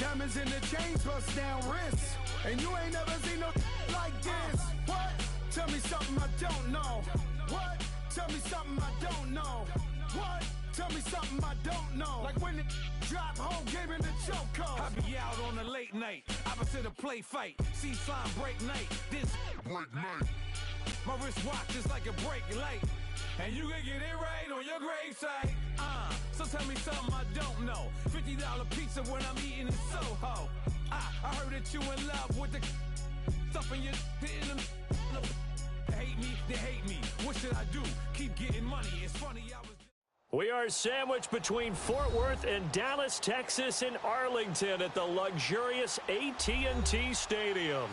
Diamonds in the chains, bust down wrists. And you ain't never seen no like this. What? Tell me something I don't know. What? Tell me something I don't know. What? Tell me something I don't know. Like when it drop, whole game in the chokehold. I be out on a late night, opposite a play fight. See slime break night, this break night. My wristwatch is like a brake light, and you can get it right on your gravesite. So tell me something I don't know. $50 pizza when I'm eating in Soho. I heard that you in love with the stuff in your in them. Hate me, they hate me. What should I do? Keep getting money. It's funny I was. We are sandwiched between Fort Worth and Dallas, Texas, and Arlington at the luxurious AT&T Stadium.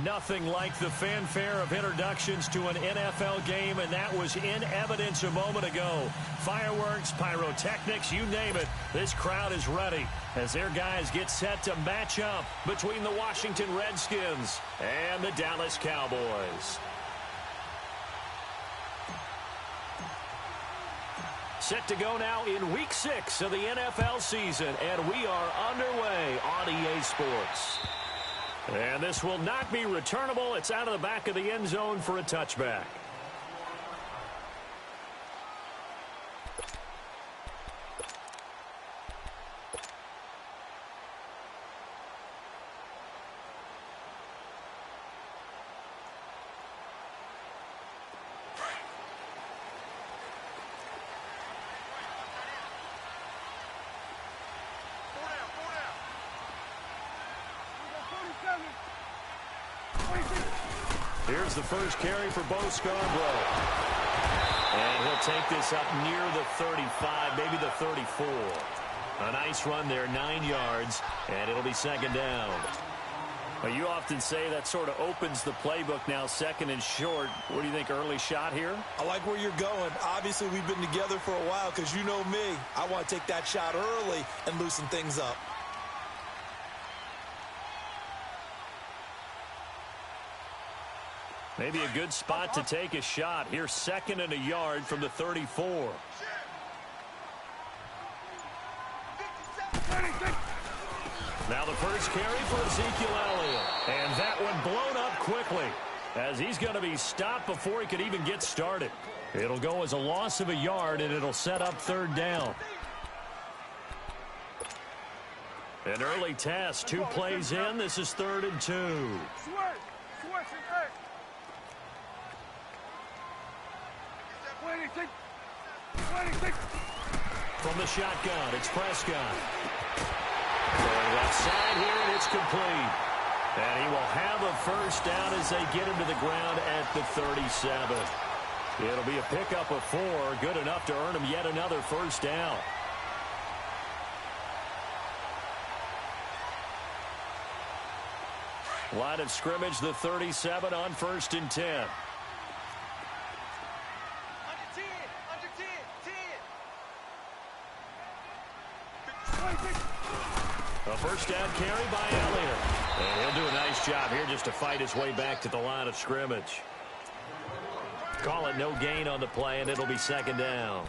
Nothing like the fanfare of introductions to an NFL game, and that was in evidence a moment ago. Fireworks, pyrotechnics, you name it. This crowd is ready as their guys get set to match up between the Washington Redskins and the Dallas Cowboys. Set to go now in Week 6 of the NFL season, and we are underway on EA Sports. And this will not be returnable. It's out of the back of the end zone for a touchback. Here's the first carry for Bo Scarborough. And he'll take this up near the 35, maybe the 34. A nice run there, 9 yards, and it'll be second down. Well, you often say that sort of opens the playbook now, second and short. What do you think, early shot here? I like where you're going. Obviously, we've been together for a while because you know me. I want to take that shot early and loosen things up. Maybe a good spot to take a shot. Here's second and a yard from the 34. Now the first carry for Ezekiel Elliott. And that one blown up quickly as he's going to be stopped before he could even get started. It'll go as a loss of a yard, and it'll set up third down. An early test, 2 plays in. This is 3rd and 2. From the shotgun, it's Prescott. Going left side here, and it's complete. And he will have a first down as they get him to the ground at the 37. It'll be a pickup of 4, good enough to earn him yet another first down. Line of scrimmage, the 37 on 1st and 10. A first down carry by Elliott. And he'll do a nice job here just to fight his way back to the line of scrimmage. Call it no gain on the play, and it'll be second down.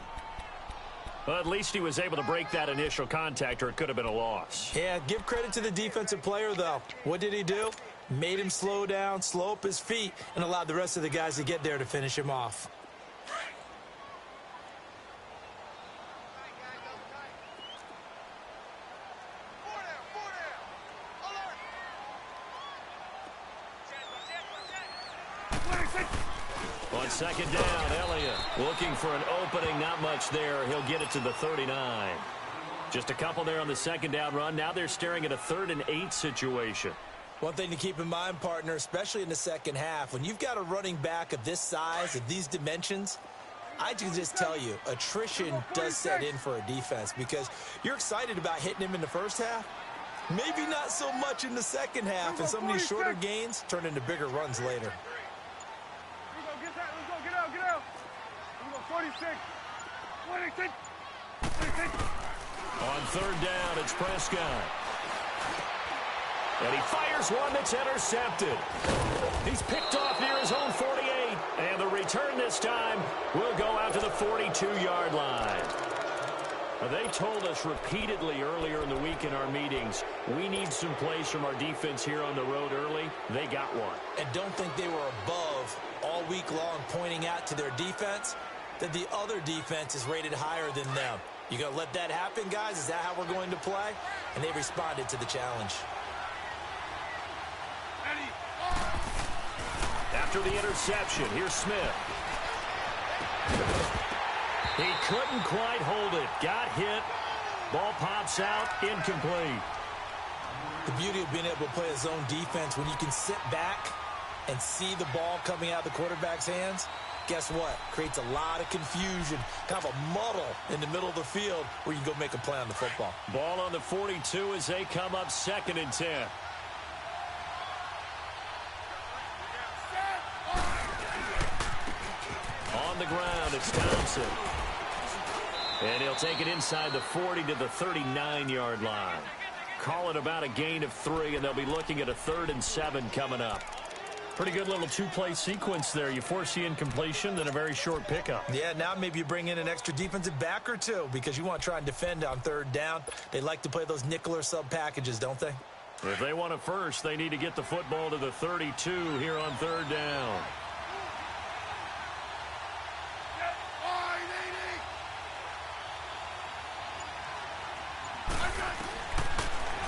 Well, at least he was able to break that initial contact, or it could have been a loss. Yeah, give credit to the defensive player, though. What did he do? Made him slow down, slow up his feet, and allowed the rest of the guys to get there to finish him off. On second down, Elliott looking for an opening. Not much there. He'll get it to the 39. Just a couple there on the second down run. Now they're staring at a 3rd and 8 situation. One thing to keep in mind, partner, especially in the second half, when you've got a running back of this size, of these dimensions, I can just tell you, attrition does set in for a defense because you're excited about hitting him in the first half. Maybe not so much in the second half, and some of these shorter gains turn into bigger runs later. On third down, it's Prescott. And he fires one that's intercepted. He's picked off near his own 48. And the return this time will go out to the 42-yard line. They told us repeatedly earlier in the week in our meetings, we need some plays from our defense here on the road early. They got one. And don't think they were above all week long, pointing out to their defense that the other defense is rated higher than them. You going to let that happen, guys? Is that how we're going to play? And they responded to the challenge. After the interception, here's Smith. He couldn't quite hold it. Got hit. Ball pops out. Incomplete. The beauty of being able to play a zone defense, when you can sit back and see the ball coming out of the quarterback's hands, guess what? Creates a lot of confusion, kind of a muddle in the middle of the field where you can go make a play on the football. Ball on the 42 as they come up 2nd and 10. On the ground, it's Thompson. And he'll take it inside the 40 to the 39-yard line. Call it about a gain of 3, and they'll be looking at a 3rd and 7 coming up. Pretty good little two-play sequence there. You force the incompletion, then a very short pickup. Yeah, now maybe you bring in an extra defensive back or two because you want to try and defend on 3rd down. They like to play those nickel or sub packages, don't they? If they want it first, they need to get the football to the 32 here on 3rd down.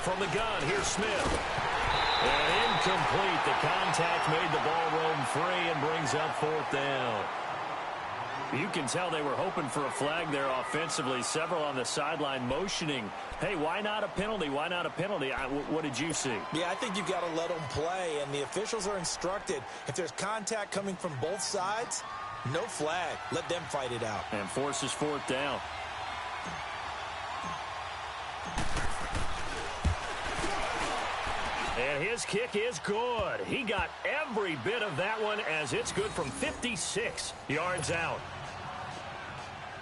From the gun, here's Smith. And incomplete. The contact made the ball roam free and brings up 4th down. You can tell they were hoping for a flag there offensively. Several on the sideline motioning, hey, why not a penalty? Why not a penalty? What did you see? Yeah, I think you've got to let them play, and the officials are instructed. If there's contact coming from both sides, no flag. Let them fight it out. And forces 4th down. And his kick is good. He got every bit of that one as it's good from 56 yards out.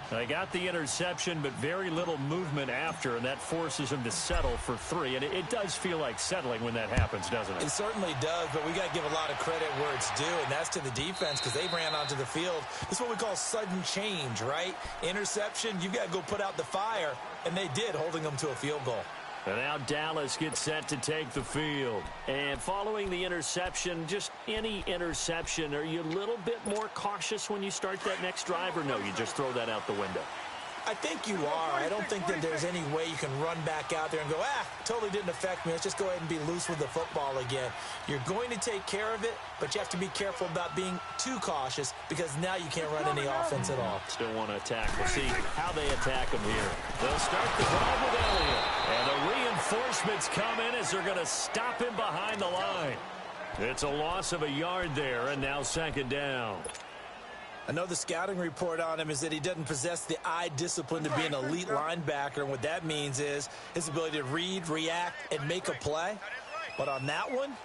They got the interception, but very little movement after, and that forces him to settle for 3. And it does feel like settling when that happens, doesn't it? It certainly does, but we got to give a lot of credit where it's due, and that's to the defense because they ran onto the field. This is what we call sudden change, right? Interception, you got to go put out the fire, and they did, holding them to a field goal. And now Dallas gets set to take the field. And following the interception, just any interception, are you a little bit more cautious when you start that next drive, or no, you just throw that out the window? I think you are. I don't think that there's any way you can run back out there and go, totally didn't affect me. Let's just go ahead and be loose with the football again. You're going to take care of it, but you have to be careful about being too cautious because now you can't run any offense at all. Still want to attack. We'll see how they attack them here. They'll start the drive with Elliott. And the reinforcements come in as they're going to stop him behind the line. It's a loss of a yard there, and now 2nd down. I know the scouting report on him is that he doesn't possess the eye discipline to be an elite linebacker, and what that means is his ability to read, react, and make a play. But on that one,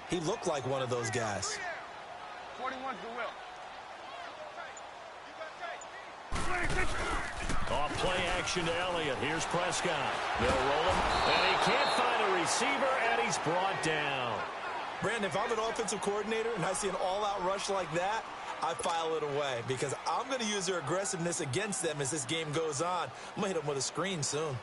he looked like one of those guys. 21's the will. Off play action to Elliott. Here's Prescott. They'll roll him, and he can't find a receiver, and he's brought down. Brandon, if I'm an offensive coordinator and I see an all-out rush like that, I file it away because I'm going to use their aggressiveness against them as this game goes on. I'm going to hit them with a screen soon.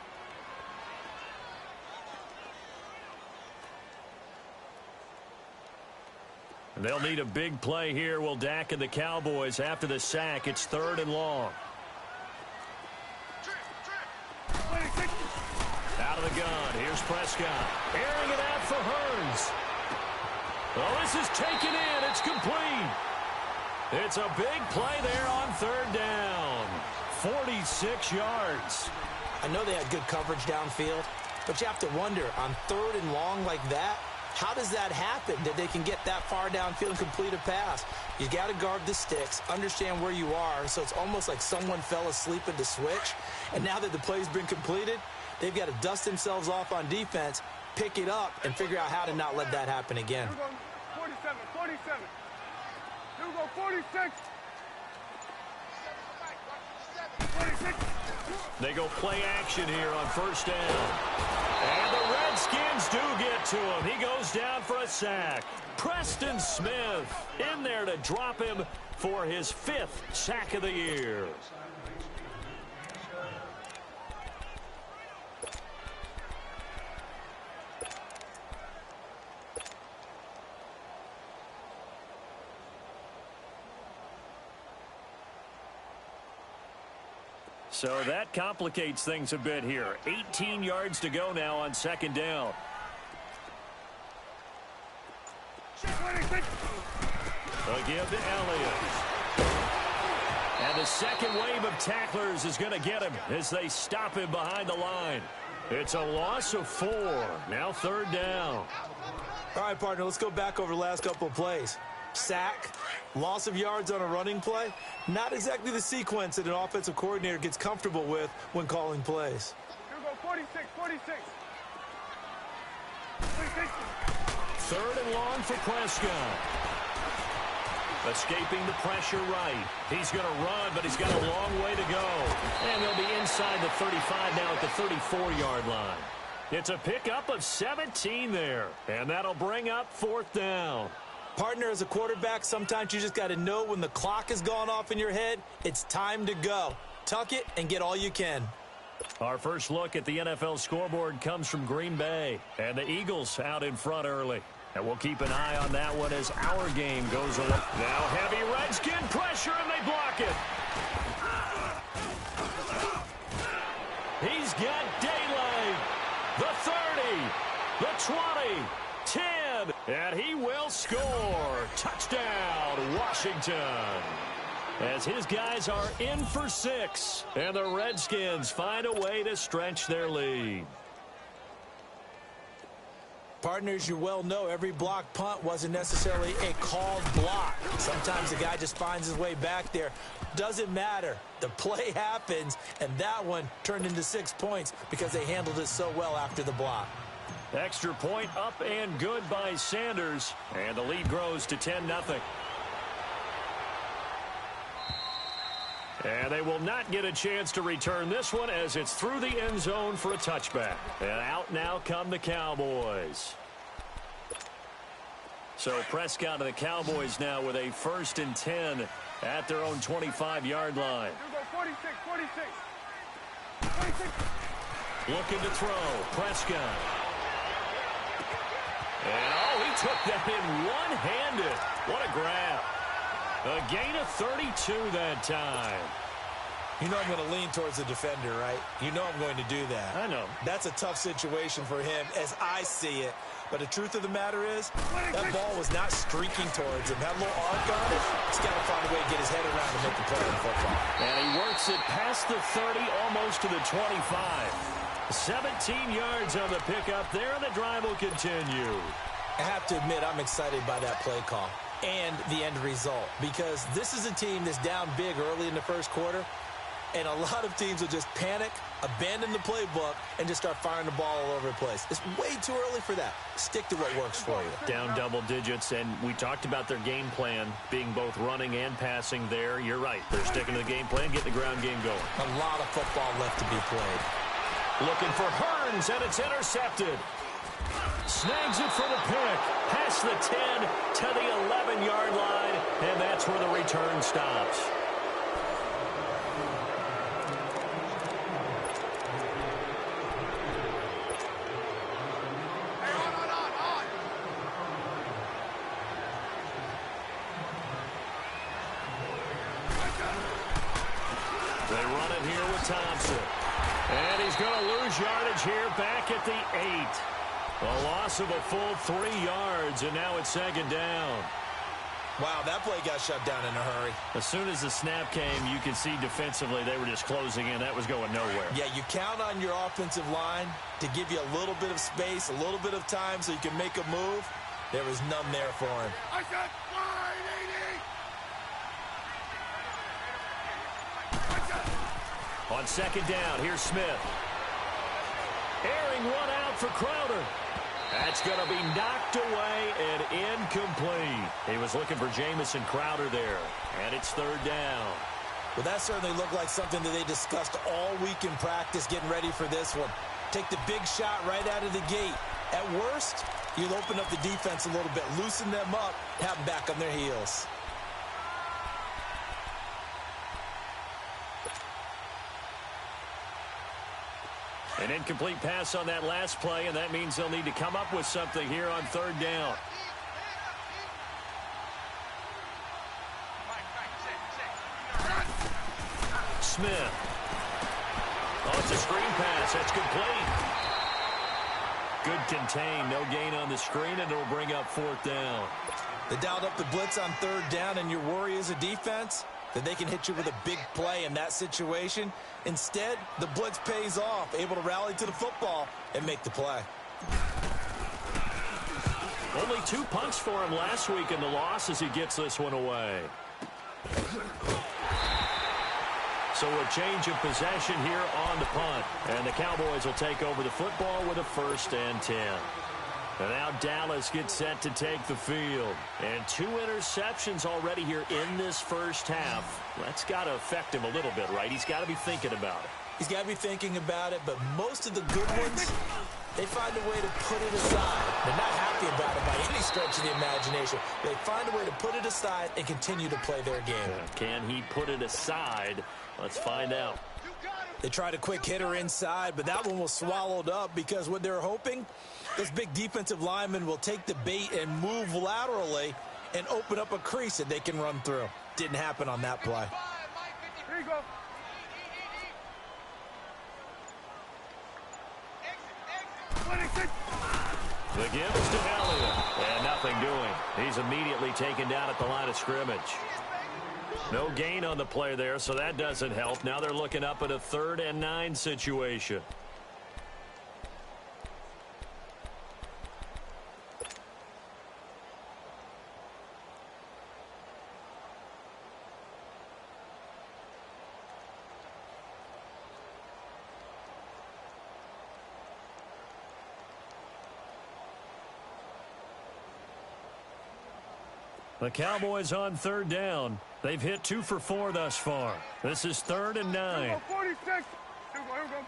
They'll need a big play here. Will Dak and the Cowboys after the sack. It's 3rd and long. Out of the gun. Here's Prescott. Airing it out for Hurns. Oh, this is taken in. It's complete. It's a big play there on 3rd down. 46 yards. I know they had good coverage downfield, but you have to wonder, on 3rd and long like that, how does that happen that they can get that far downfield and complete a pass? You got to guard the sticks, understand where you are, so it's almost like someone fell asleep at the switch, and now that the play's been completed, they've got to dust themselves off on defense, pick it up, and figure out how to not let that happen again. 47, 47. Here we go, 46. 46. They go play action here on 1st down. And the Redskins do get to him. He goes down for a sack. Preston Smith in there to drop him for his 5th sack of the year. So that complicates things a bit here. 18 yards to go now on second down. A give to Elliott. And the second wave of tacklers is going to get him as they stop him behind the line. It's a loss of 4. Now third down. All right, partner, let's go back over the last couple of plays. Sack, loss of yards on a running play. Not exactly the sequence that an offensive coordinator gets comfortable with when calling plays. Here we go, 46. 3rd and long for Prescott. Escaping the pressure right. He's going to run, but he's got a long way to go. And they'll be inside the 35 now at the 34-yard line. It's a pickup of 17 there, and that'll bring up 4th down. Partner, as a quarterback, sometimes you just got to know when the clock has gone off in your head, it's time to go. Tuck it and get all you can. Our first look at the NFL scoreboard comes from Green Bay, and the Eagles out in front early. And we'll keep an eye on that one as our game goes along. Now heavy Redskin pressure, and they block it. He's got daylight. The 30, the 20, 10, and he will score. Touchdown, Washington. As his guys are in for 6, and the Redskins find a way to stretch their lead. Partners, you well know every block punt wasn't necessarily a called block. Sometimes the guy just finds his way back there. Doesn't matter. The play happens, and that one turned into 6 points because they handled it so well after the block. Extra point up and good by Sanders, and the lead grows to 10-0. And they will not get a chance to return this one as it's through the end zone for a touchback. And out now come the Cowboys. So Prescott and the Cowboys now with a 1st and 10 at their own 25-yard line. 46. Looking to throw. Prescott. And, oh, he took that in one-handed. What a grab. A gain of 32 that time. You know I'm going to lean towards the defender, right? You know I'm going to do that. I know. That's a tough situation for him as I see it. But the truth of the matter is, that ball was not streaking towards him. Had a little arc on it. He's got to find a way to get his head around and make the play on football. And he works it past the 30, almost to the 25. 17 yards on the pickup there, and the drive will continue. I have to admit, I'm excited by that play call and the end result, because this is a team that's down big early in the first quarter, and a lot of teams will just panic, abandon the playbook, and just start firing the ball all over the place. It's way too early for that. Stick to what works for you. Down double digits, and we talked about their game plan being both running and passing there. You're right. They're sticking to the game plan, getting the ground game going. A lot of football left to be played. Looking for Hearns, and it's intercepted. Snags it for the pick. Past the 10 to the 11-yard line, and that's where the return stops. They run it here with Thompson. And he's going to lose yardage here back at the 8. A loss of a full 3 yards, and now it's second down. Wow, that play got shut down in a hurry. As soon as the snap came, you could see defensively they were just closing in. That was going nowhere. Yeah, you count on your offensive line to give you a little bit of space, a little bit of time so you can make a move. There was none there for him. I said 180. On second down, here's Smith. Airing one out for Crowder. That's going to be knocked away and incomplete. He was looking for Jamison Crowder there, and it's third down. Well, that certainly looked like something that they discussed all week in practice getting ready for this one. Take the big shot right out of the gate. At worst, you'll open up the defense a little bit, loosen them up, have them back on their heels. An incomplete pass on that last play, and that means they'll need to come up with something here on third down. Smith. It's a screen pass. That's complete. Good contain. No gain on the screen, and it'll bring up 4th down. They dialed up the blitz on 3rd down, and your worry as a defense that they can hit you with a big play in that situation. Instead, the blitz pays off, able to rally to the football and make the play. Only 2 punts for him last week in the loss as he gets this one away. So a change of possession here on the punt. And the Cowboys will take over the football with a 1st and 10. And now Dallas gets set to take the field. And 2 interceptions already here in this first half. That's got to affect him a little bit, right? He's got to be thinking about it. He's got to be thinking about it, but most of the good ones, they find a way to put it aside. They're not happy about it by any stretch of the imagination. They find a way to put it aside and continue to play their game. Can he put it aside? Let's find out. They tried a quick hitter inside, but that one was swallowed up because what they're hoping, this big defensive lineman will take the bait and move laterally and open up a crease that they can run through. Didn't happen on that play. Here you go. The give is to Elliott, and nothing doing. He's immediately taken down at the line of scrimmage. No gain on the play there, so that doesn't help. Now they're looking up at a 3rd and 9 situation. The Cowboys on 3rd down. They've hit 2 for 4 thus far. This is 3rd and 9. 46. Here we go.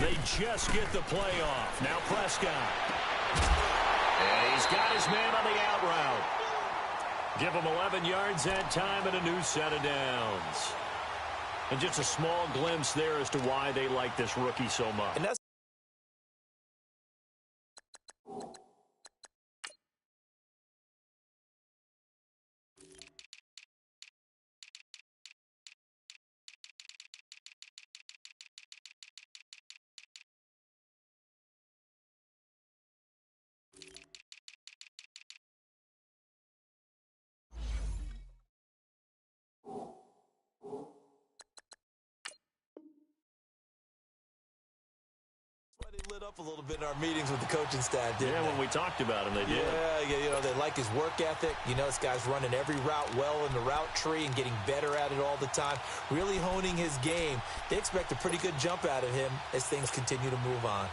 They just get the play off. Now Prescott. And he's got his man on the out route. Give him 11 yards that time and a new set of downs. And just a small glimpse there as to why they like this rookie so much. And that's they lit up a little bit in our meetings with the coaching staff, didn't they? When we talked about him, they did. Yeah, you know, they like his work ethic. You know, this guy's running every route well in the route tree and getting better at it all the time, really honing his game. They expect a pretty good jump out of him as things continue to move on.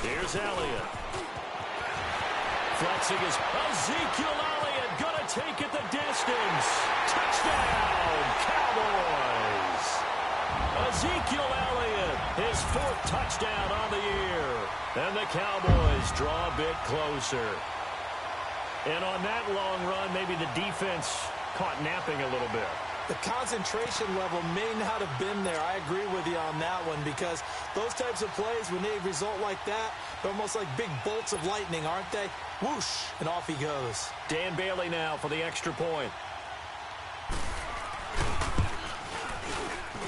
Here's Elliott. Flexing his Ezekiel Elliott going to take it the distance. Touchdown, Cowboys. Ezekiel Elliott, his 4th touchdown on the year. And the Cowboys draw a bit closer. And on that long run, maybe the defense caught napping a little bit. The concentration level may not have been there. I agree with you on that one because those types of plays, when they result like that, they're almost like big bolts of lightning, aren't they? Whoosh, and off he goes. Dan Bailey now for the extra point.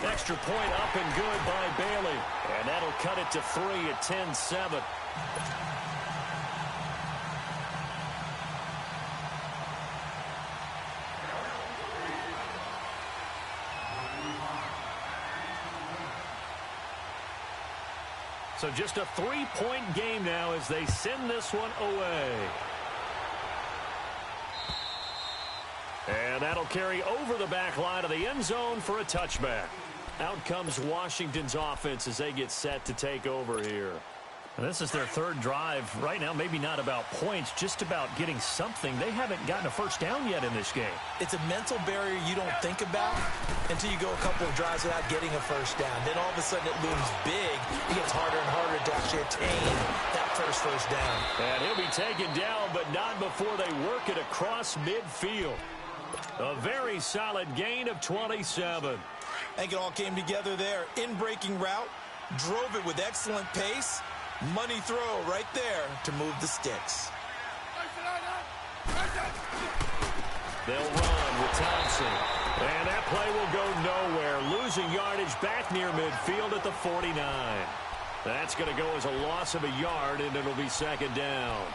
Extra point up and good by Bailey. And that'll cut it to 3 at 10-7. So just a 3-point game now as they send this one away. And that'll carry over the back line of the end zone for a touchback. Out comes Washington's offense as they get set to take over here. And this is their 3rd drive. Right now, maybe not about points, just about getting something. They haven't gotten a first down yet in this game. It's a mental barrier you don't think about until you go a couple of drives without getting a first down. Then all of a sudden it looms big. It gets harder and harder to actually attain that first down. And he'll be taken down, but not before they work it across midfield. A very solid gain of 27. I think it all came together there. In-breaking route, drove it with excellent pace, Money throw right there to move the sticks. They'll run with Thompson. And that play will go nowhere. Losing yardage back near midfield at the 49. That's going to go as a loss of a yard, and it'll be second down.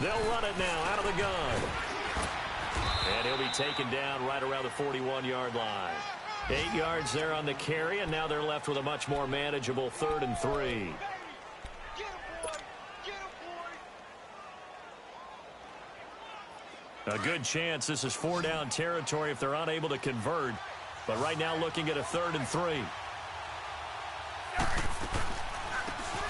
They'll run it now out of the gun. And he'll be taken down right around the 41-yard line. 8 yards there on the carry, and now they're left with a much more manageable 3rd and 3. A good chance this is 4-down territory if they're unable to convert. But right now looking at a 3rd and 3.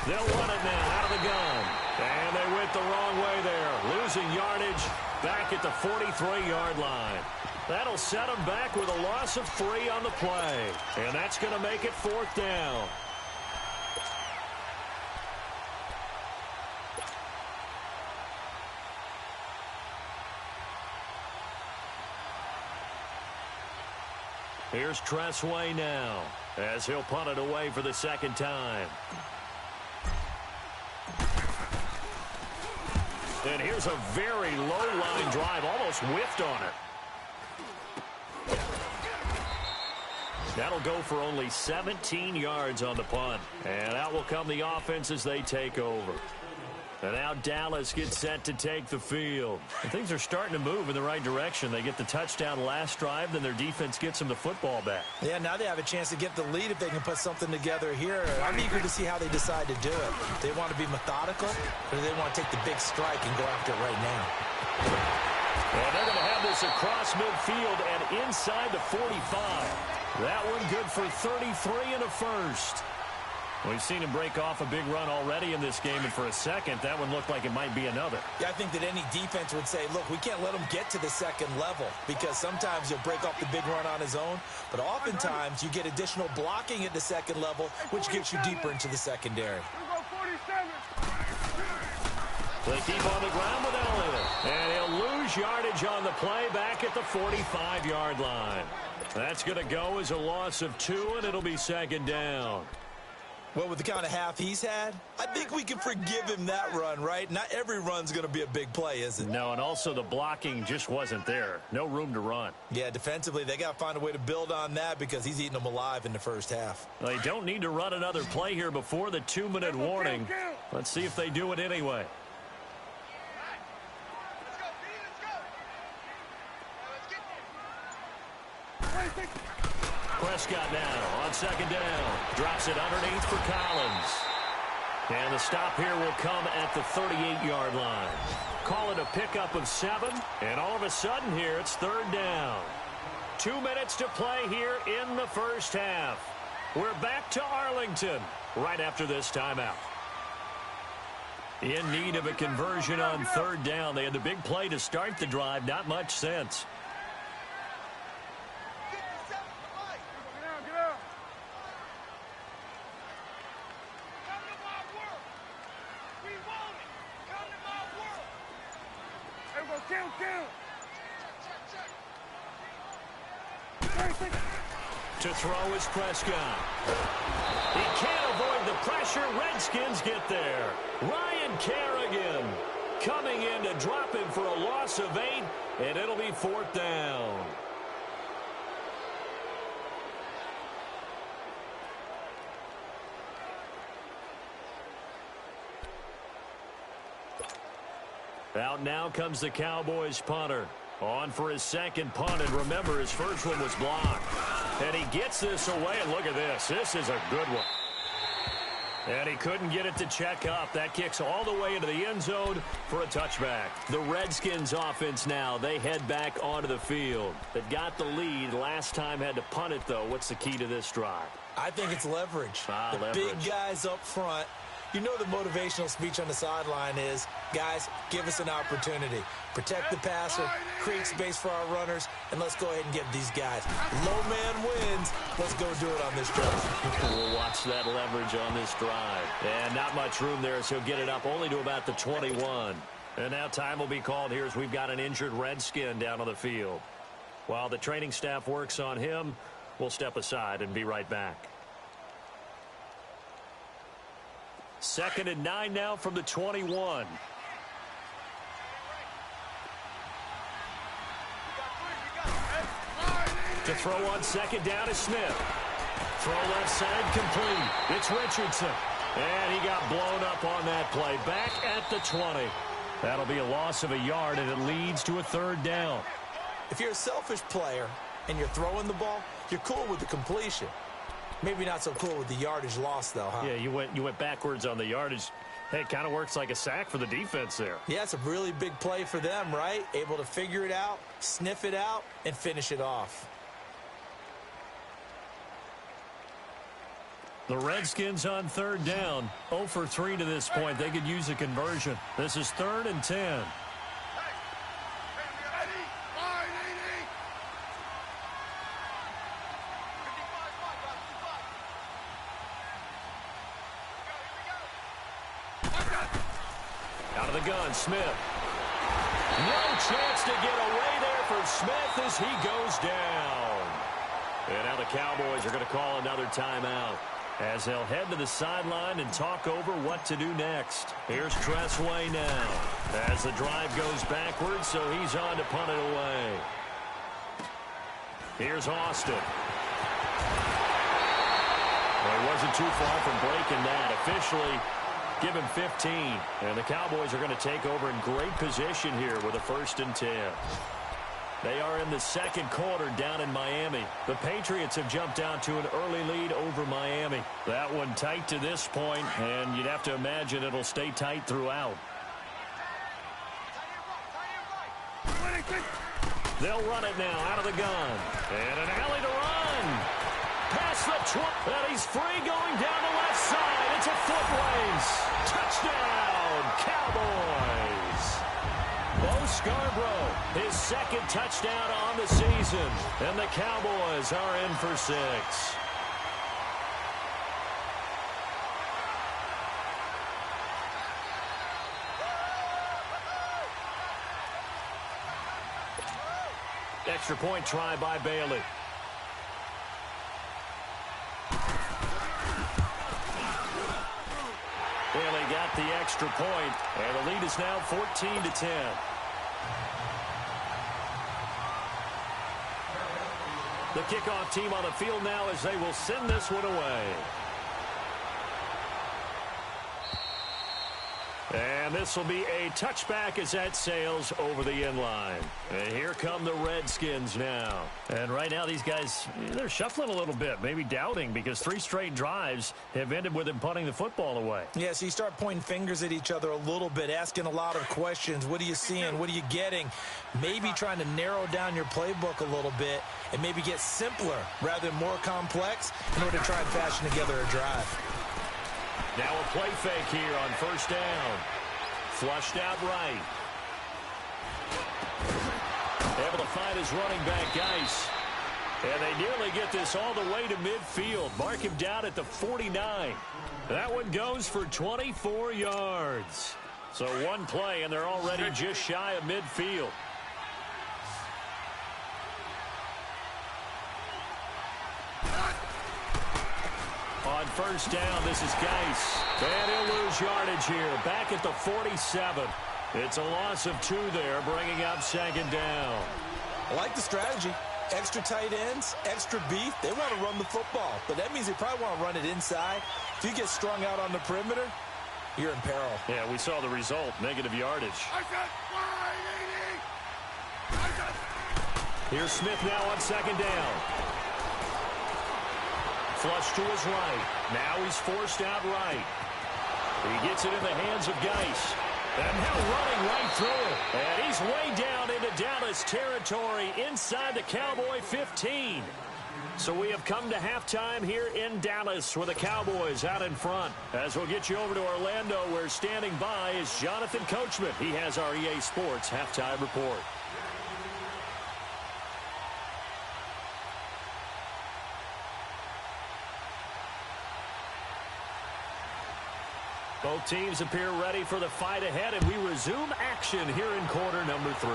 They'll run it now out of the gun. And they went the wrong way there. Losing yardage back at the 43-yard line. That'll set them back with a loss of 3 on the play. And that's going to make it 4th down. Here's Tressway now as he'll punt it away for the 2nd time. And here's a very low-line drive, almost whiffed on it. That'll go for only 17 yards on the punt. And out will come the offense as they take over. And now Dallas gets set to take the field. And things are starting to move in the right direction. They get the touchdown last drive, then their defense gets them the football back. Yeah, now they have a chance to get the lead if they can put something together here. I'm eager to see how they decide to do it. They want to be methodical, or do they want to take the big strike and go after it right now? And they're going to have this across midfield and inside the 45. That one good for 33 and a first. We've seen him break off a big run already in this game, and for a second, that one looked like it might be another. Yeah, I think that any defense would say, look, we can't let him get to the second level, because sometimes he'll break off the big run on his own, but oftentimes you get additional blocking at the second level, which gets you deeper into the secondary. They keep on the ground with Elliott, and he'll lose yardage on the play back at the 45-yard line. That's going to go as a loss of 2, and it'll be second down. Well, with the kind of half he's had, I think we can forgive him that run, right? Not every run's going to be a big play, is it? No, and also the blocking just wasn't there. No room to run. Yeah, defensively, they got to find a way to build on that because he's eating them alive in the first half. They don't need to run another play here before the 2-minute warning. Let's see if they do it anyway. Prescott now on second down. Drops it underneath for Collins. And the stop here will come at the 38-yard line. Call it a pickup of 7. And all of a sudden here, it's 3rd down. 2 minutes to play here in the first half. We're back to Arlington right after this timeout. In need of a conversion on 3rd down. They had the big play to start the drive. Not much sense. To throw is Prescott. He can't avoid the pressure. Redskins get there. Ryan Kerrigan coming in to drop him for a loss of 8, and it'll be 4th down. Out now comes the Cowboys punter. On for his second punt, and remember, his first one was blocked. And he gets this away, and look at this. This is a good one. And he couldn't get it to check up. That kicks all the way into the end zone for a touchback. The Redskins offense now, they head back onto the field. They got the lead last time, had to punt it, though. What's the key to this drive? I think it's leverage. The big guys up front. You know the motivational speech on the sideline is, guys, give us an opportunity. Protect the passer, create space for our runners, and let's go ahead and give these guys. Low man wins. Let's go do it on this drive. We'll watch that leverage on this drive. And not much room there, so he'll get it up only to about the 21. And now time will be called here as we've got an injured Redskin down on the field. While the training staff works on him, we'll step aside and be right back. 2nd and 9 now from the 21. To throw on 2nd down is Smith. Throw left side complete. It's Richardson. And he got blown up on that play. Back at the 20. That'll be a loss of a yard, and it leads to a 3rd down. If you're a selfish player and you're throwing the ball, you're cool with the completion. Maybe not so cool with the yardage loss, though, huh? Yeah, you went backwards on the yardage. Hey, it kind of works like a sack for the defense there. Yeah, it's a really big play for them, right? Able to figure it out, sniff it out, and finish it off. The Redskins on 3rd down. 0 for 3 to this point. They could use a conversion. This is 3rd and 10. Out of the gun, Smith. No chance to get away there for Smith as he goes down. And now the Cowboys are going to call another timeout as they'll head to the sideline and talk over what to do next. Here's Tressway now as the drive goes backwards, so he's on to punt it away. Here's Austin. Well, he wasn't too far from breaking that. Officially, give him 15. And the Cowboys are going to take over in great position here with a 1st and 10. They are in the 2nd quarter down in Miami. The Patriots have jumped down to an early lead over Miami. That one tight to this point, and you'd have to imagine it'll stay tight throughout. They'll run it now out of the gun. And an alley to run. Past the 20. And he's free going down the left side. It's a foot race. Touchdown, Cowboys. Bo Scarborough, his 2nd touchdown on the season. And the Cowboys are in for 6. Extra point try by Bailey. Bailey got the extra point, and the lead is now 14-10. The kickoff team on the field now as they will send this one away. And this will be a touchback as that sails over the end line. And here come the Redskins now. And right now these guys, they're shuffling a little bit, maybe doubting, because 3 straight drives have ended with them punting the football away. Yeah, so you start pointing fingers at each other a little bit, asking a lot of questions. What are you seeing? What are you getting? Maybe trying to narrow down your playbook a little bit and maybe get simpler rather than more complex in order to try and fashion together a drive. Now a play fake here on 1st down. Flushed out right. Able to find his running back, Geis. And they nearly get this all the way to midfield. Mark him down at the 49. That one goes for 24 yards. So one play, and they're already just shy of midfield. On 1st down, this is Geis. And he'll lose yardage here. Back at the 47. It's a loss of 2 there, bringing up 2nd down. I like the strategy. Extra tight ends, extra beef. They want to run the football, but that means they probably want to run it inside. If you get strung out on the perimeter, you're in peril. Yeah, we saw the result, negative yardage. Here's Smith now on 2nd down. Flush to his right. Now he's forced out right. He gets it in the hands of Geis. And now running right through it. And he's way down into Dallas territory inside the Cowboy 15. So we have come to halftime here in Dallas with the Cowboys out in front. As we'll get you over to Orlando, where standing by is Jonathan Coachman. He has our EA Sports halftime report. Both teams appear ready for the fight ahead, and we resume action here in quarter number 3.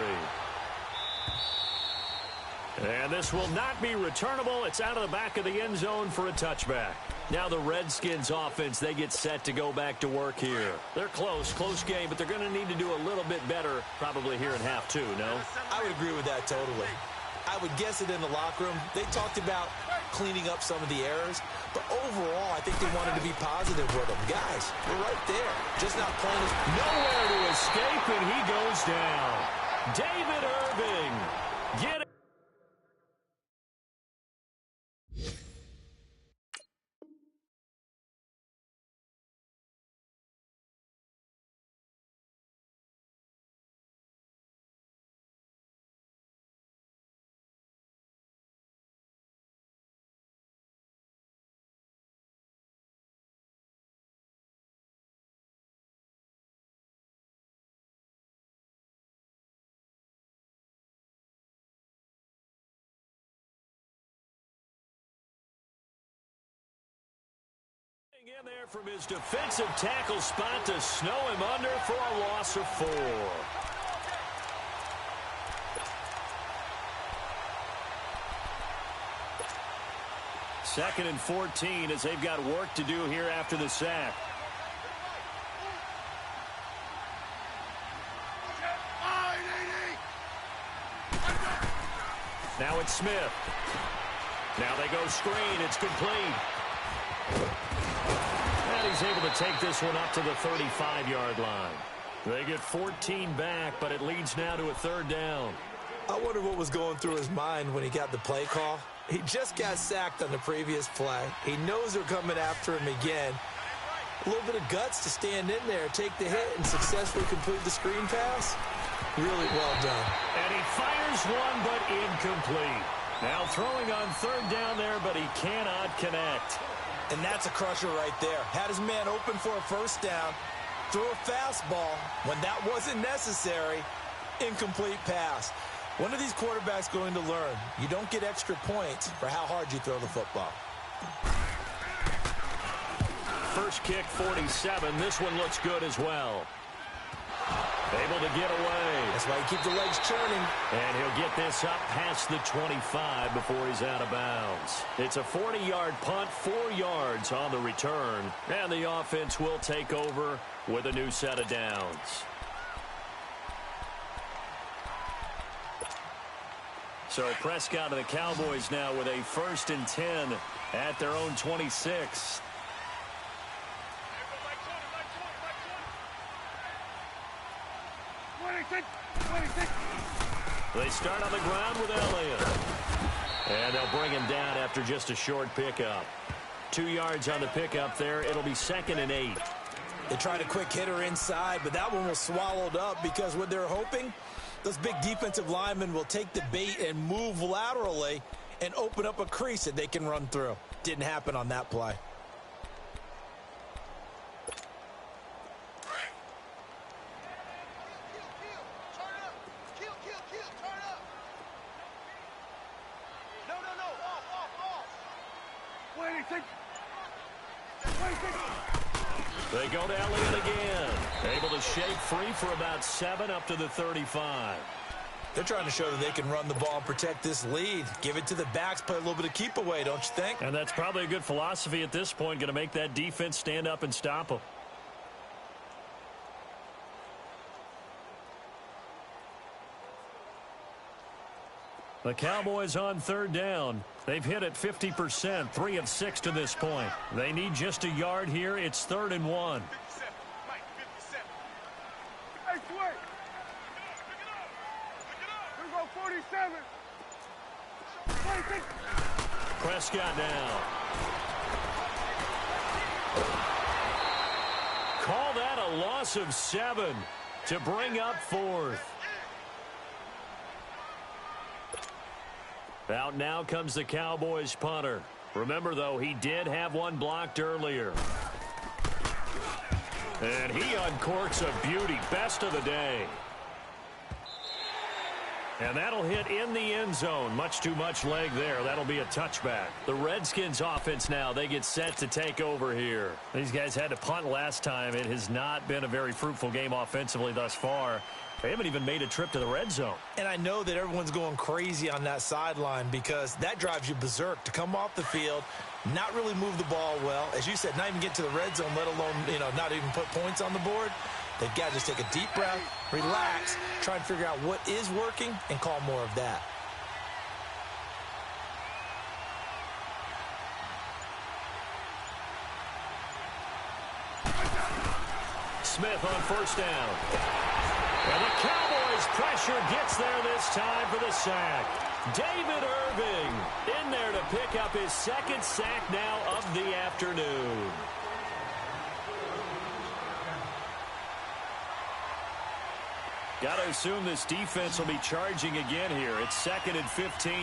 And this will not be returnable. It's out of the back of the end zone for a touchback. Now the Redskins offense, they get set to go back to work here. They're close game, but they're going to need to do a little bit better probably here in half 2, no? I would agree with that totally. I would guess it in the locker room. They talked about cleaning up some of the errors, but overall, I think they wanted to be positive with them. Guys, we're right there. Just not playing as... Nowhere to escape, and he goes down. David Irving, get it. In there from his defensive tackle spot to snow him under for a loss of 4. Second and 14 as they've got work to do here after the sack. Now it's Smith. Now they go screen. It's complete. And he's able to take this one up to the 35-yard line. They get 14 back, but it leads now to a 3rd down. I wonder what was going through his mind when he got the play call. He just got sacked on the previous play. He knows they're coming after him again. A little bit of guts to stand in there, take the hit, and successfully complete the screen pass. Really well done. And he fires one, but incomplete. Now throwing on 3rd down there, but he cannot connect. And that's a crusher right there. Had his man open for a 1st down, threw a fastball. When that wasn't necessary, incomplete pass. When are these quarterbacks going to learn? You don't get extra points for how hard you throw the football. First kick, 47. This one looks good as well. Able to get away. That's why you keep the legs churning. And he'll get this up past the 25 before he's out of bounds. It's a 40-yard punt, 4 yards on the return. And the offense will take over with a new set of downs. So Prescott and the Cowboys now with a 1st and 10 at their own 26. They start on the ground with Elliott. And they'll bring him down after just a short pickup. 2 yards on the pickup there. It'll be 2nd and 8. They tried a quick hitter inside, but that one was swallowed up because what they're hoping, those big defensive linemen will take the bait and move laterally and open up a crease that they can run through. Didn't happen on that play. They go to Elliott again. Able to shake free for about 7 up to the 35. They're trying to show that they can run the ball and protect this lead. Give it to the backs, play a little bit of keep away, don't you think? And that's probably a good philosophy at this point. Going to make that defense stand up and stop them. The Cowboys on 3rd down. They've hit it 50%, 3 of 6 to this point. They need just a yard here. It's 3rd and 1. Hey, Sway. Here go 47. Prescott now. Call that a loss of 7 to bring up 4th. Out now comes the Cowboys punter. Remember, though, he did have one blocked earlier. And he uncorks a beauty. Best of the day. And that'll hit in the end zone. Much too much leg there. That'll be a touchback. The Redskins offense now, they get set to take over here. These guys had to punt last time. It has not been a very fruitful game offensively thus far. They haven't even made a trip to the red zone. And I know that everyone's going crazy on that sideline because that drives you berserk to come off the field, not really move the ball well. As you said, not even get to the red zone, let alone, not even put points on the board. They've got to just take a deep breath, relax, try and figure out what is working, and call more of that. Smith on first down. And the Cowboys pressure gets there this time for the sack. David Irving in there to pick up his second sack now of the afternoon. Got to assume this defense will be charging again here. It's 2nd and 15.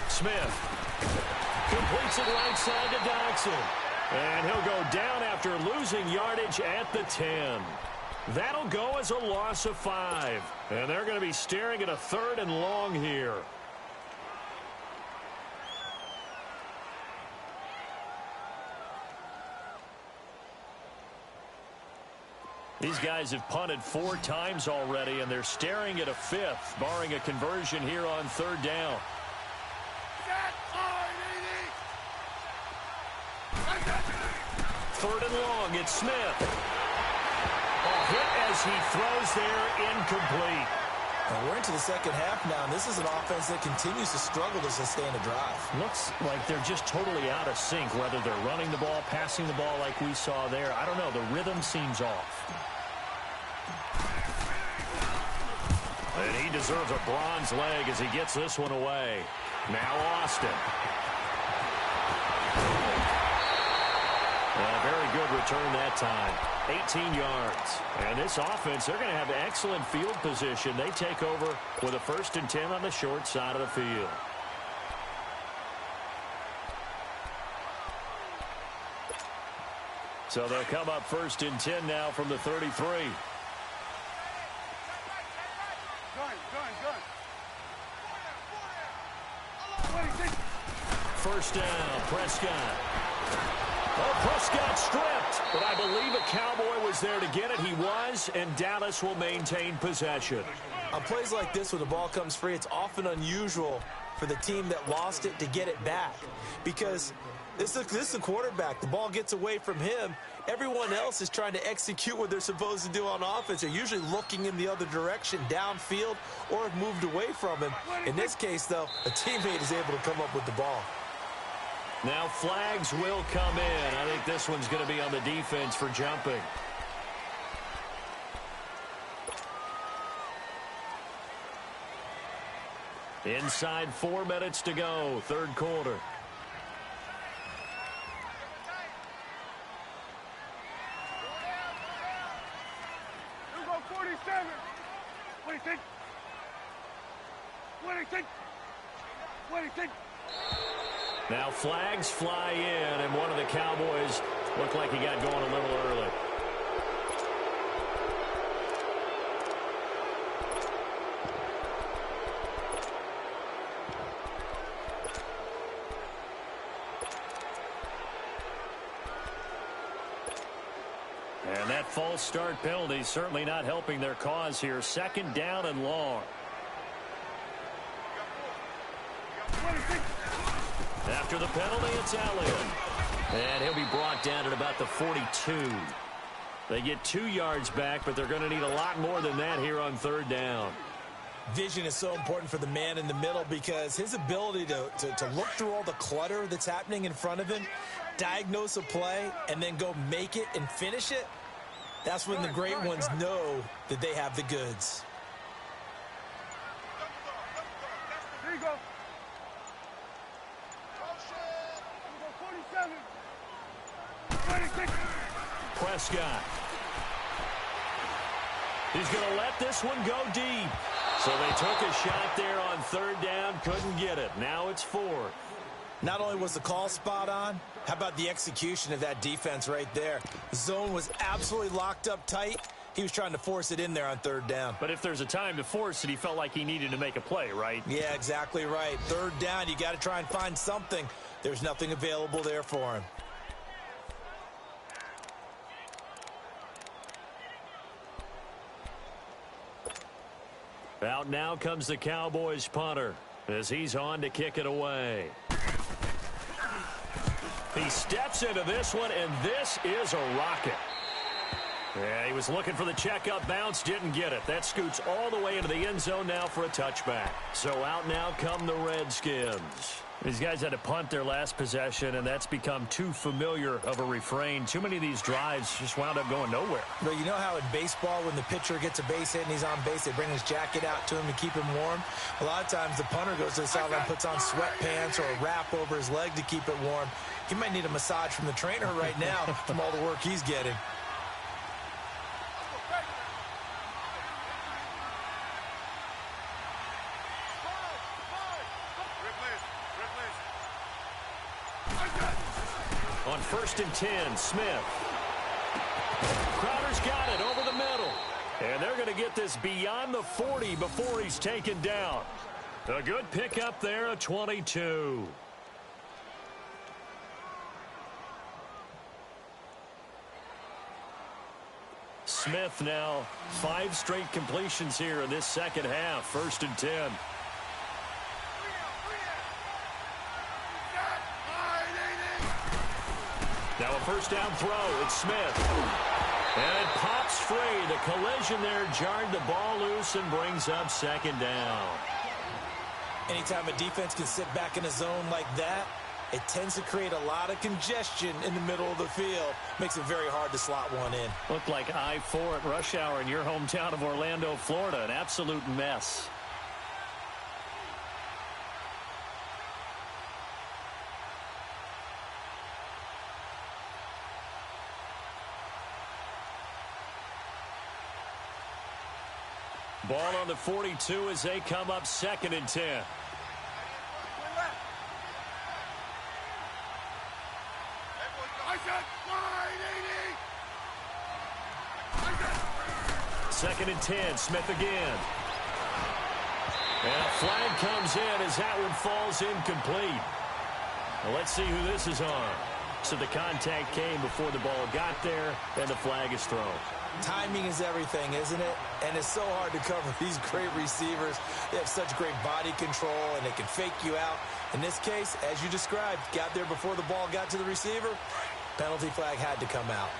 Smith completes it right side to Dodson. And he'll go down after losing yardage at the 10. That'll go as a loss of 5. And they're going to be staring at a 3rd and long here. These guys have punted 4 times already, and they're staring at a 5th, barring a conversion here on 3rd down. Third and long, it's Smith. A hit as he throws there, incomplete. And we're into the second half now, and this is an offense that continues to struggle to sustain a drive. Looks like they're just totally out of sync, whether they're running the ball, passing the ball like we saw there. I don't know, the rhythm seems off. And he deserves a bronze leg as he gets this one away. Now Austin. A very good return that time. 18 yards. And this offense, they're going to have excellent field position. They take over with a 1st and 10 on the short side of the field. So they'll come up 1st and 10 now from the 33. First down, Prescott. Oh, Prescott stripped, but I believe a Cowboy was there to get it. He was, and Dallas will maintain possession. On plays like this where the ball comes free, it's often unusual for the team that lost it to get it back because this is the quarterback. The ball gets away from him. Everyone else is trying to execute what they're supposed to do on offense. They're usually looking in the other direction, downfield, or have moved away from him. In this case, though, a teammate is able to come up with the ball. Now flags will come in. I think this one's going to be on the defense for jumping. Inside 4 minutes to go, 3rd quarter. You go 47. What do you think? What do you think? What do you think? Now flags fly in, and one of the Cowboys looked like he got going a little early. And that false start penalty certainly not helping their cause here. 2nd down and long. After the penalty, it's Elliott. And he'll be brought down at about the 42. They get 2 yards back, but they're going to need a lot more than that here on 3rd down. Vision is so important for the man in the middle because his ability to look through all the clutter that's happening in front of him, diagnose a play, and then go make it and finish it, that's when the great ones know that they have the goods. Here you go. Prescott. He's going to let this one go deep. So they took a shot there on third down, couldn't get it. Now it's 4. Not only was the call spot on, how about the execution of that defense right there? The zone was absolutely locked up tight. He was trying to force it in there on third down. But if there's a time to force it, he felt like he needed to make a play, right? Yeah, exactly right. Third down, you got to try and find something. There's nothing available there for him. Out now comes the Cowboys punter as he's on to kick it away. He steps into this one, and this is a rocket. Yeah, he was looking for the checkup bounce, didn't get it. That scoots all the way into the end zone now for a touchback. So out now come the Redskins. These guys had to punt their last possession, and that's become too familiar of a refrain. Too many of these drives just wound up going nowhere. But you know how in baseball, when the pitcher gets a base hit and he's on base, they bring his jacket out to him to keep him warm? A lot of times the punter goes to the sideline, puts on sweatpants or a wrap over his leg to keep it warm. He might need a massage from the trainer right now from all the work he's getting. On 1st and 10, Smith. Crowder's got it over the middle. And they're going to get this beyond the 40 before he's taken down. A good pickup there, a 22. Smith now 5 straight completions here in this second half. 1st and 10. Now a first down throw. It's Smith. And it pops free. The collision there jarred the ball loose and brings up 2nd down. Anytime a defense can sit back in a zone like that, it tends to create a lot of congestion in the middle of the field. Makes it very hard to slot one in. Looked like I-4 at rush hour in your hometown of Orlando, Florida. An absolute mess. Ball on the 42 as they come up 2nd and 10. Second and 10, Smith again. And a flag comes in as that one falls incomplete. Well, let's see who this is on. So the contact came before the ball got there, and the flag is thrown. Timing is everything, isn't it? And it's so hard to cover these great receivers. They have such great body control, and they can fake you out. In this case, as you described, got there before the ball got to the receiver. Penalty flag had to come out.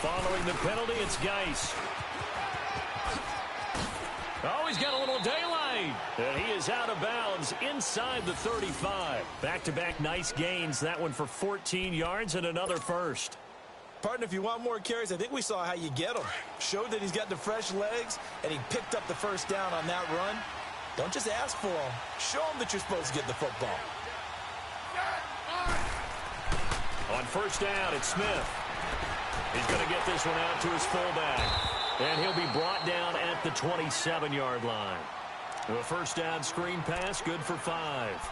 Following the penalty, it's Geis. Oh, he's got a little daylight. And he is out of bounds inside the 35. Back-to-back nice gains. That one for 14 yards and another first. Partner, if you want more carries, I think we saw how you get them. Showed that he's got the fresh legs, and he picked up the first down on that run. Don't just ask for them. Show them that you're supposed to get the football. On first down, it's Smith. He's going to get this one out to his fullback. And he'll be brought down at the 27-yard line. A first down screen pass, good for 5.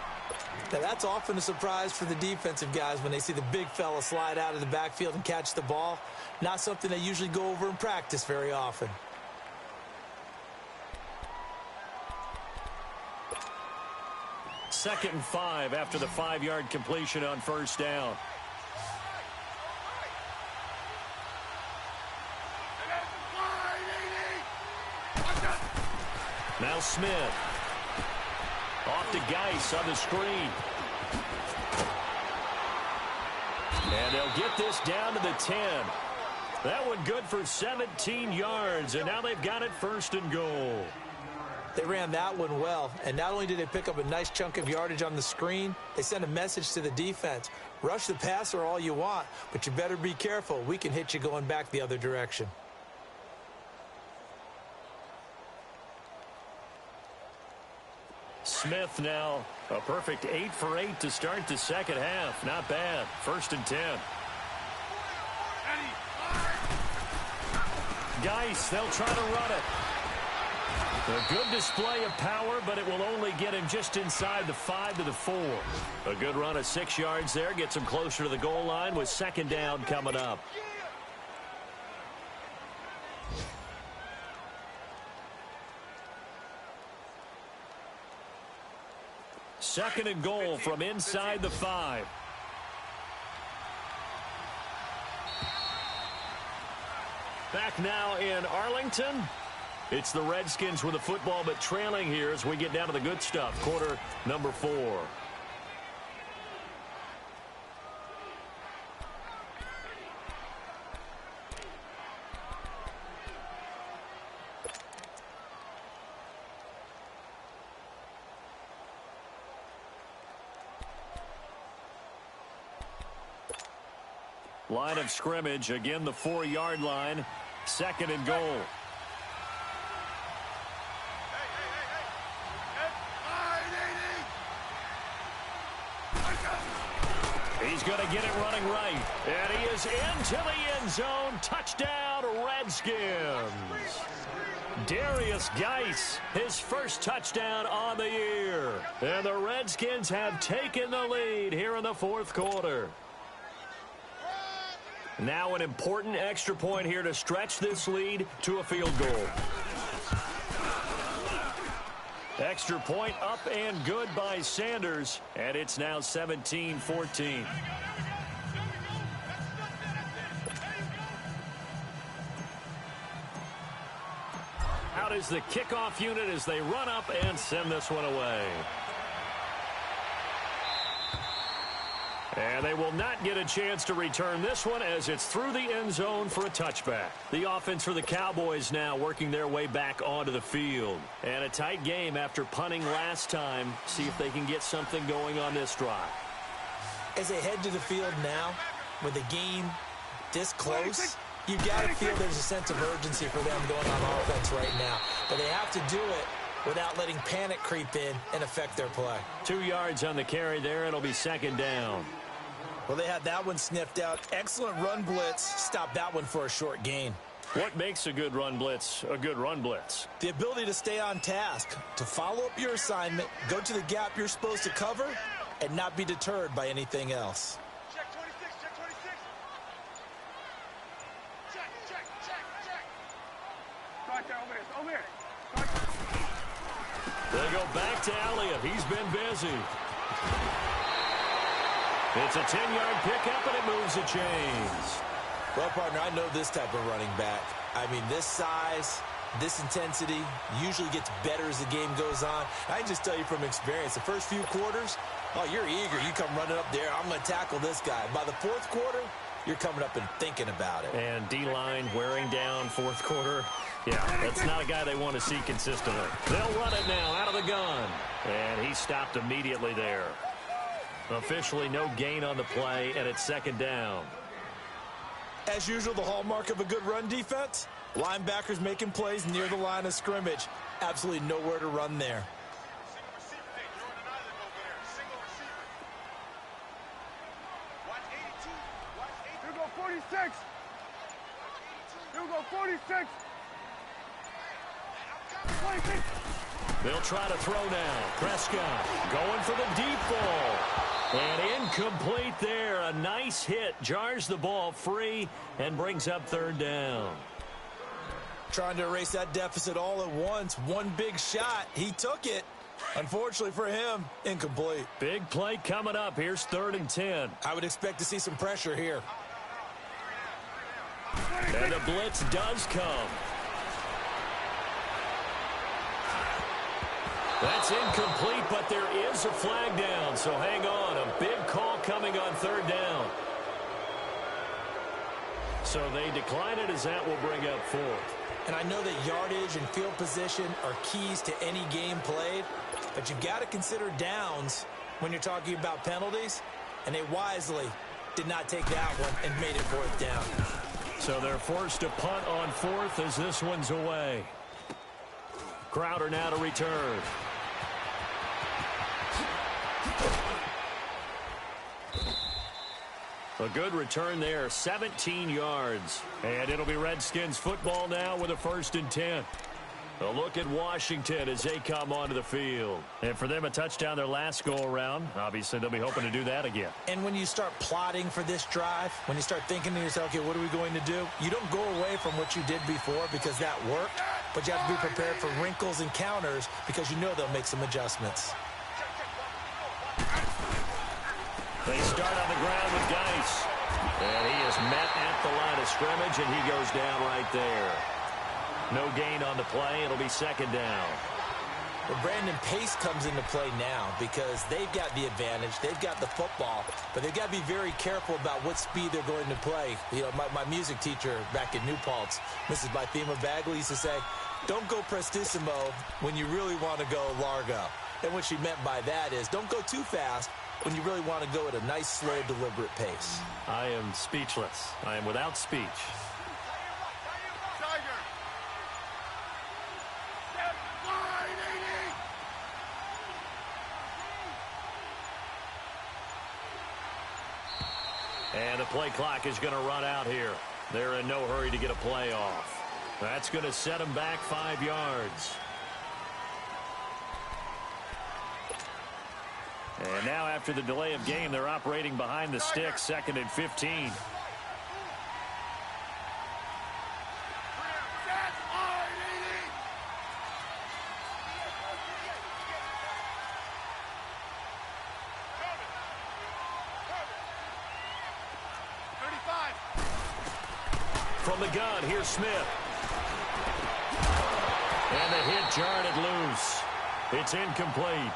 Now, that's often a surprise for the defensive guys when they see the big fella slide out of the backfield and catch the ball. Not something they usually go over in practice very often. Second and 5 after the 5-yard completion on first down. Now Smith. Off to Geis on the screen. And they'll get this down to the 10. That one good for 17 yards, and now they've got it 1st and goal. They ran that one well, and not only did they pick up a nice chunk of yardage on the screen, they sent a message to the defense. Rush the passer all you want, but you better be careful. We can hit you going back the other direction. Smith now a perfect 8 for 8 to start the second half. Not bad. 1st and 10. Geis, they'll try to run it. A good display of power, but it will only get him just inside the 5 to the 4. A good run of 6 yards there. Gets him closer to the goal line with 2nd down coming up. Second and goal from inside the 5. Back now in Arlington. It's the Redskins with the football, but trailing here as we get down to the good stuff. Quarter number 4. Line of scrimmage, again the 4-yard line. 2nd and goal. He's going to get it running right. And he is into the end zone. Touchdown, Redskins. Darius Geis, his first touchdown on the year. And the Redskins have taken the lead here in the 4th quarter. Now an important extra point here to stretch this lead to a field goal. Extra point up and good by Sanders, and it's now 17-14. Out is the kickoff unit as they run up and send this one away. And they will not get a chance to return this one as it's through the end zone for a touchback. The offense for the Cowboys now working their way back onto the field. And a tight game after punting last time. See if they can get something going on this drive. As they head to the field now, with the game this close, you've got to feel there's a sense of urgency for them going on offense right now. But they have to do it without letting panic creep in and affect their play. 2 yards on the carry there. It'll be 2nd down. Well, they had that one sniffed out. Excellent run blitz. Stop that one for a short gain. What makes a good run blitz a good run blitz? The ability to stay on task, to follow up your assignment, go to the gap you're supposed to cover, and not be deterred by anything else. Check 26, check 26. Check. Right there, over here. They go back to Elliott. He's been busy. It's a 10-yard pickup, and it moves the chains. Well, partner, I know this type of running back. I mean, this size, this intensity usually gets better as the game goes on. I can just tell you from experience, the first few quarters, oh, you're eager. You come running up there, I'm going to tackle this guy. By the 4th quarter, you're coming up and thinking about it. And D-line wearing down 4th quarter. Yeah, that's not a guy they want to see consistently. They'll run it now out of the gun. And he stopped immediately there. Officially no gain on the play, and it's 2nd down. As usual, the hallmark of a good run defense, linebackers making plays near the line of scrimmage. Absolutely nowhere to run there. Single receiver. Hey, throwing an island over there. Single receiver. Watch 82. Watch 82. Here go 46. Here go 46. 26. They'll try to throw now. Prescott going for the deep ball. And incomplete there. A nice hit. Jars the ball free and brings up 3rd down. Trying to erase that deficit all at once. One big shot. He took it. Unfortunately for him, incomplete. Big play coming up. Here's 3rd and 10. I would expect to see some pressure here. And the blitz does come. That's incomplete, but there is a flag down, so hang on. A big call coming on 3rd down. So they decline it as that will bring up 4th. And I know that yardage and field position are keys to any game played, but you've got to consider downs when you're talking about penalties, and they wisely did not take that one and made it 4th down. So they're forced to punt on 4th as this one's away. Crowder now to return. A good return there, 17 yards. And it'll be Redskins football now with a 1st and 10. A look at Washington as they come onto the field. And for them, a touchdown their last go-around. Obviously, they'll be hoping to do that again. And when you start plotting for this drive, when you start thinking to yourself, okay, what are we going to do? You don't go away from what you did before because that worked, but you have to be prepared for wrinkles and counters because you know they'll make some adjustments. They start on the ground with Geis. And he is met at the line of scrimmage, and he goes down right there. No gain on the play. It'll be 2nd down. Well, Brandon, pace comes into play now because they've got the advantage. They've got the football, but they've got to be very careful about what speed they're going to play. You know, my music teacher back in New Paltz, Mrs. Bythema Bagley, used to say, don't go prestissimo when you really want to go largo. And what she meant by that is don't go too fast when you really want to go at a nice, slow, deliberate pace. I am speechless. I am without speech. And the play clock is going to run out here. They're in no hurry to get a play off. That's going to set them back 5 yards. And now after the delay of game, they're operating behind the sticks, 2nd and 15. From the gun, here's Smith. And the hit jarred it loose. It's incomplete.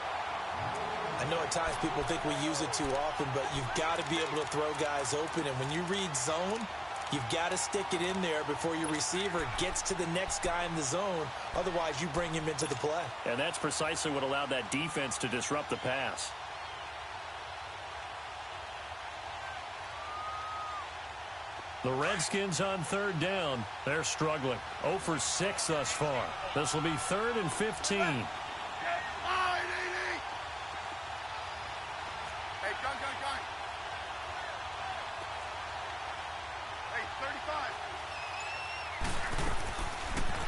I know at times people think we use it too often, but you've got to be able to throw guys open. And when you read zone, you've got to stick it in there before your receiver gets to the next guy in the zone. Otherwise, you bring him into the play. And that's precisely what allowed that defense to disrupt the pass. The Redskins on 3rd down. They're struggling. 0 for 6 thus far. This will be 3rd and 15.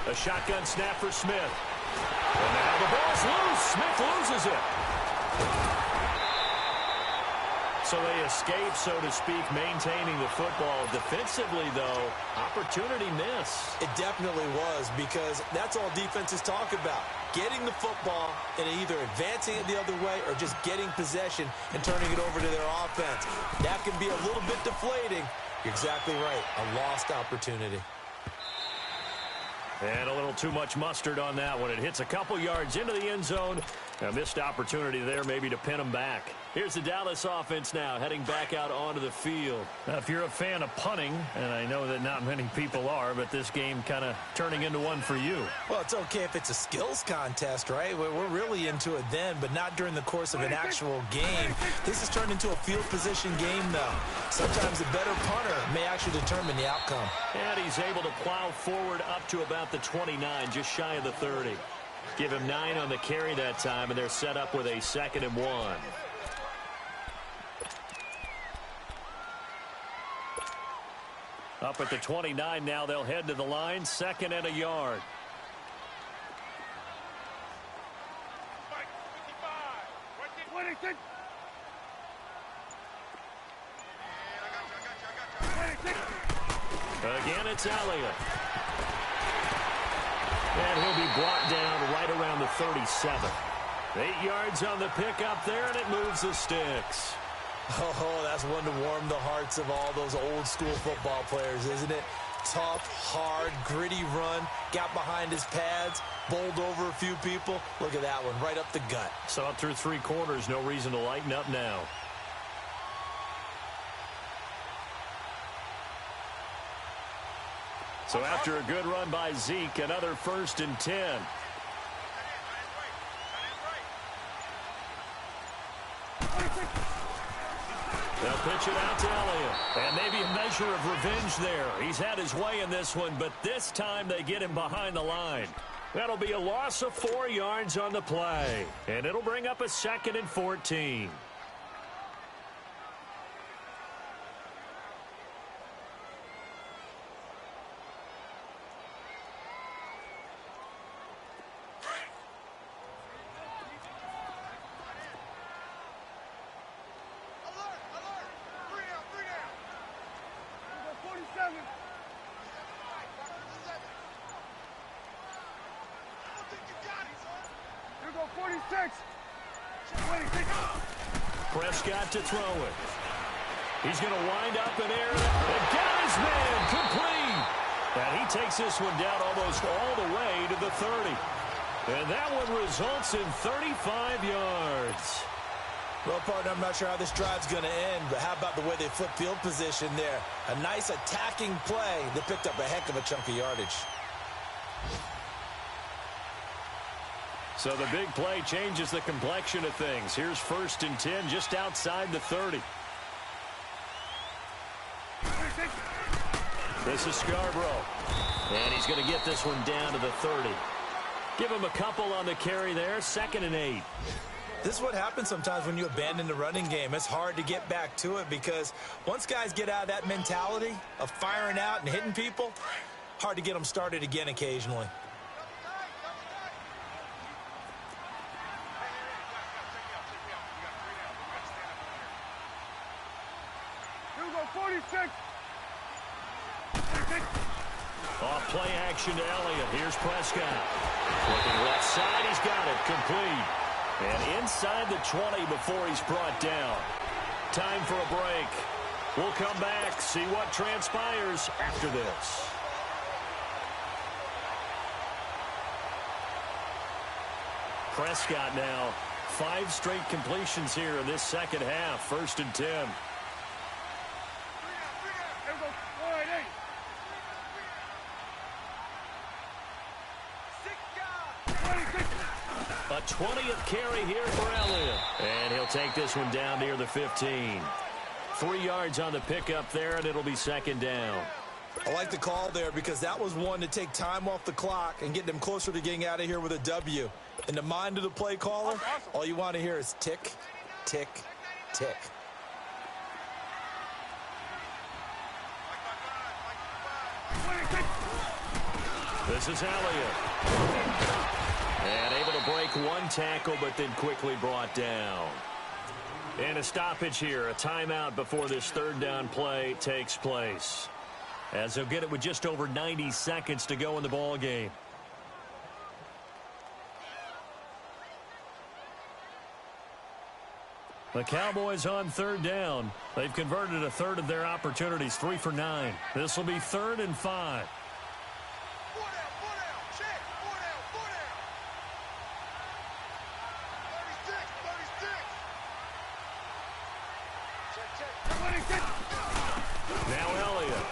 A shotgun snap for Smith. And now the ball's loose. Smith loses it. So they escape, so to speak, maintaining the football. Defensively, though, opportunity miss. It definitely was, because that's all defenses talk about. Getting the football and either advancing it the other way or just getting possession and turning it over to their offense. That can be a little bit deflating. You're exactly right. A lost opportunity. And a little too much mustard on that one. It hits a couple yards into the end zone. A missed opportunity there maybe to pin them back. Here's the Dallas offense now heading back out onto the field. Now, if you're a fan of punting, and I know that not many people are, but this game kind of turning into one for you. Well, it's okay if it's a skills contest, right? We're really into it then, but not during the course of an actual game. This has turned into a field position game, though. Sometimes a better punter may actually determine the outcome. And he's able to plow forward up to about the 29, just shy of the 30. Give him 9 on the carry that time, and they're set up with a 2nd and 1. Up at the 29 now, they'll head to the line, 2nd and a yard. Again, it's Elliott. And he'll be brought down right around the 37. 8 yards on the pickup there, and it moves the sticks. Oh, that's one to warm the hearts of all those old school football players, isn't it? Tough, hard, gritty run, got behind his pads, bowled over a few people. Look at that one, right up the gut. Saw it through 3 quarters, no reason to lighten up now. So after a good run by Zeke, another 1st and 10. They'll pitch it out to Elliott. And maybe a measure of revenge there. He's had his way in this one, but this time they get him behind the line. That'll be a loss of 4 yards on the play. And it'll bring up a 2nd and 14. Prescott to throw it. He's going to wind up in air and got his man complete. And he takes this one down almost all the way to the 30. And that one results in 35 yards. Well, partner, I'm not sure how this drive's going to end, but how about the way they flip field position there? A nice attacking play that picked up a heck of a chunk of yardage. So the big play changes the complexion of things. Here's 1st and 10 just outside the 30. This is Scarborough. And he's going to get this one down to the 30. Give him a couple on the carry there. 2nd and 8. This is what happens sometimes when you abandon the running game. It's hard to get back to it because once guys get out of that mentality of firing out and hitting people, hard to get them started again occasionally. Hugo 46. Off play action to Elliott. Here's Prescott. Looking left side. He's got it. Complete. And inside the 20 before he's brought down. Time for a break. We'll come back, see what transpires after this. Prescott now. 5 straight completions here in this second half. 1st and 10. A 20th carry here for Elliott. And he'll take this one down near the 15. 3 yards on the pickup there, and it'll be 2nd down. I like the call there because that was one to take time off the clock and get them closer to getting out of here with a W. In the mind of the play caller, all you want to hear is tick, tick, tick. This is Elliott. And able to break one tackle, but then quickly brought down. And a stoppage here, a timeout before this 3rd down play takes place. As they'll get it with just over 90 seconds to go in the ball game. The Cowboys on 3rd down. They've converted a third of their opportunities, 3 for 9. This will be 3rd and 5. Now Elliott.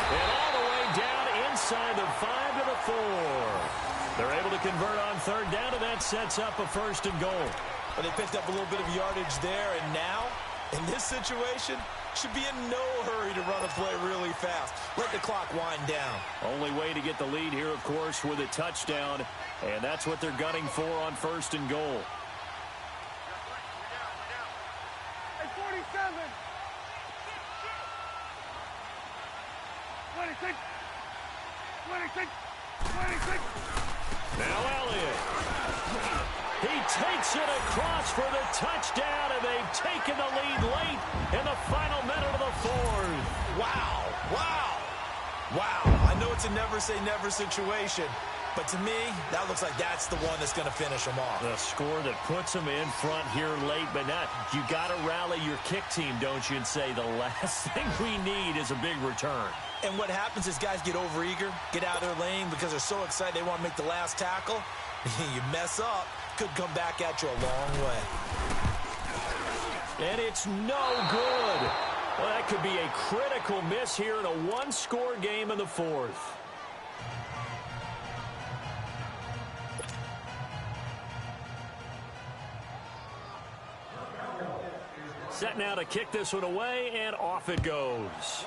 And all the way down inside the 5 to the 4. They're able to convert on 3rd down, and that sets up a 1st and goal. Well, they picked up a little bit of yardage there, and now, in this situation, should be in no hurry to run a play really fast. Let the clock wind down. Only way to get the lead here, of course, with a touchdown, and that's what they're gunning for on 1st and goal. 47. 26. 26. 26. Now Elliott. He takes it across for the touchdown, and they've taken the lead late in the final minute of the 4th. Wow. Wow. Wow. I know it's a never-say-never situation, but to me, that looks like that's the one that's going to finish them off. The score that puts them in front here late, but not. You got to rally your kick team, don't you, and say the last thing we need is a big return. And what happens is guys get overeager, get out of their lane because they're so excited they want to make the last tackle. You mess up, could come back at you a long way. And it's no good. Well, that could be a critical miss here in a one-score game in the 4th. Set now to kick this one away, and off it goes.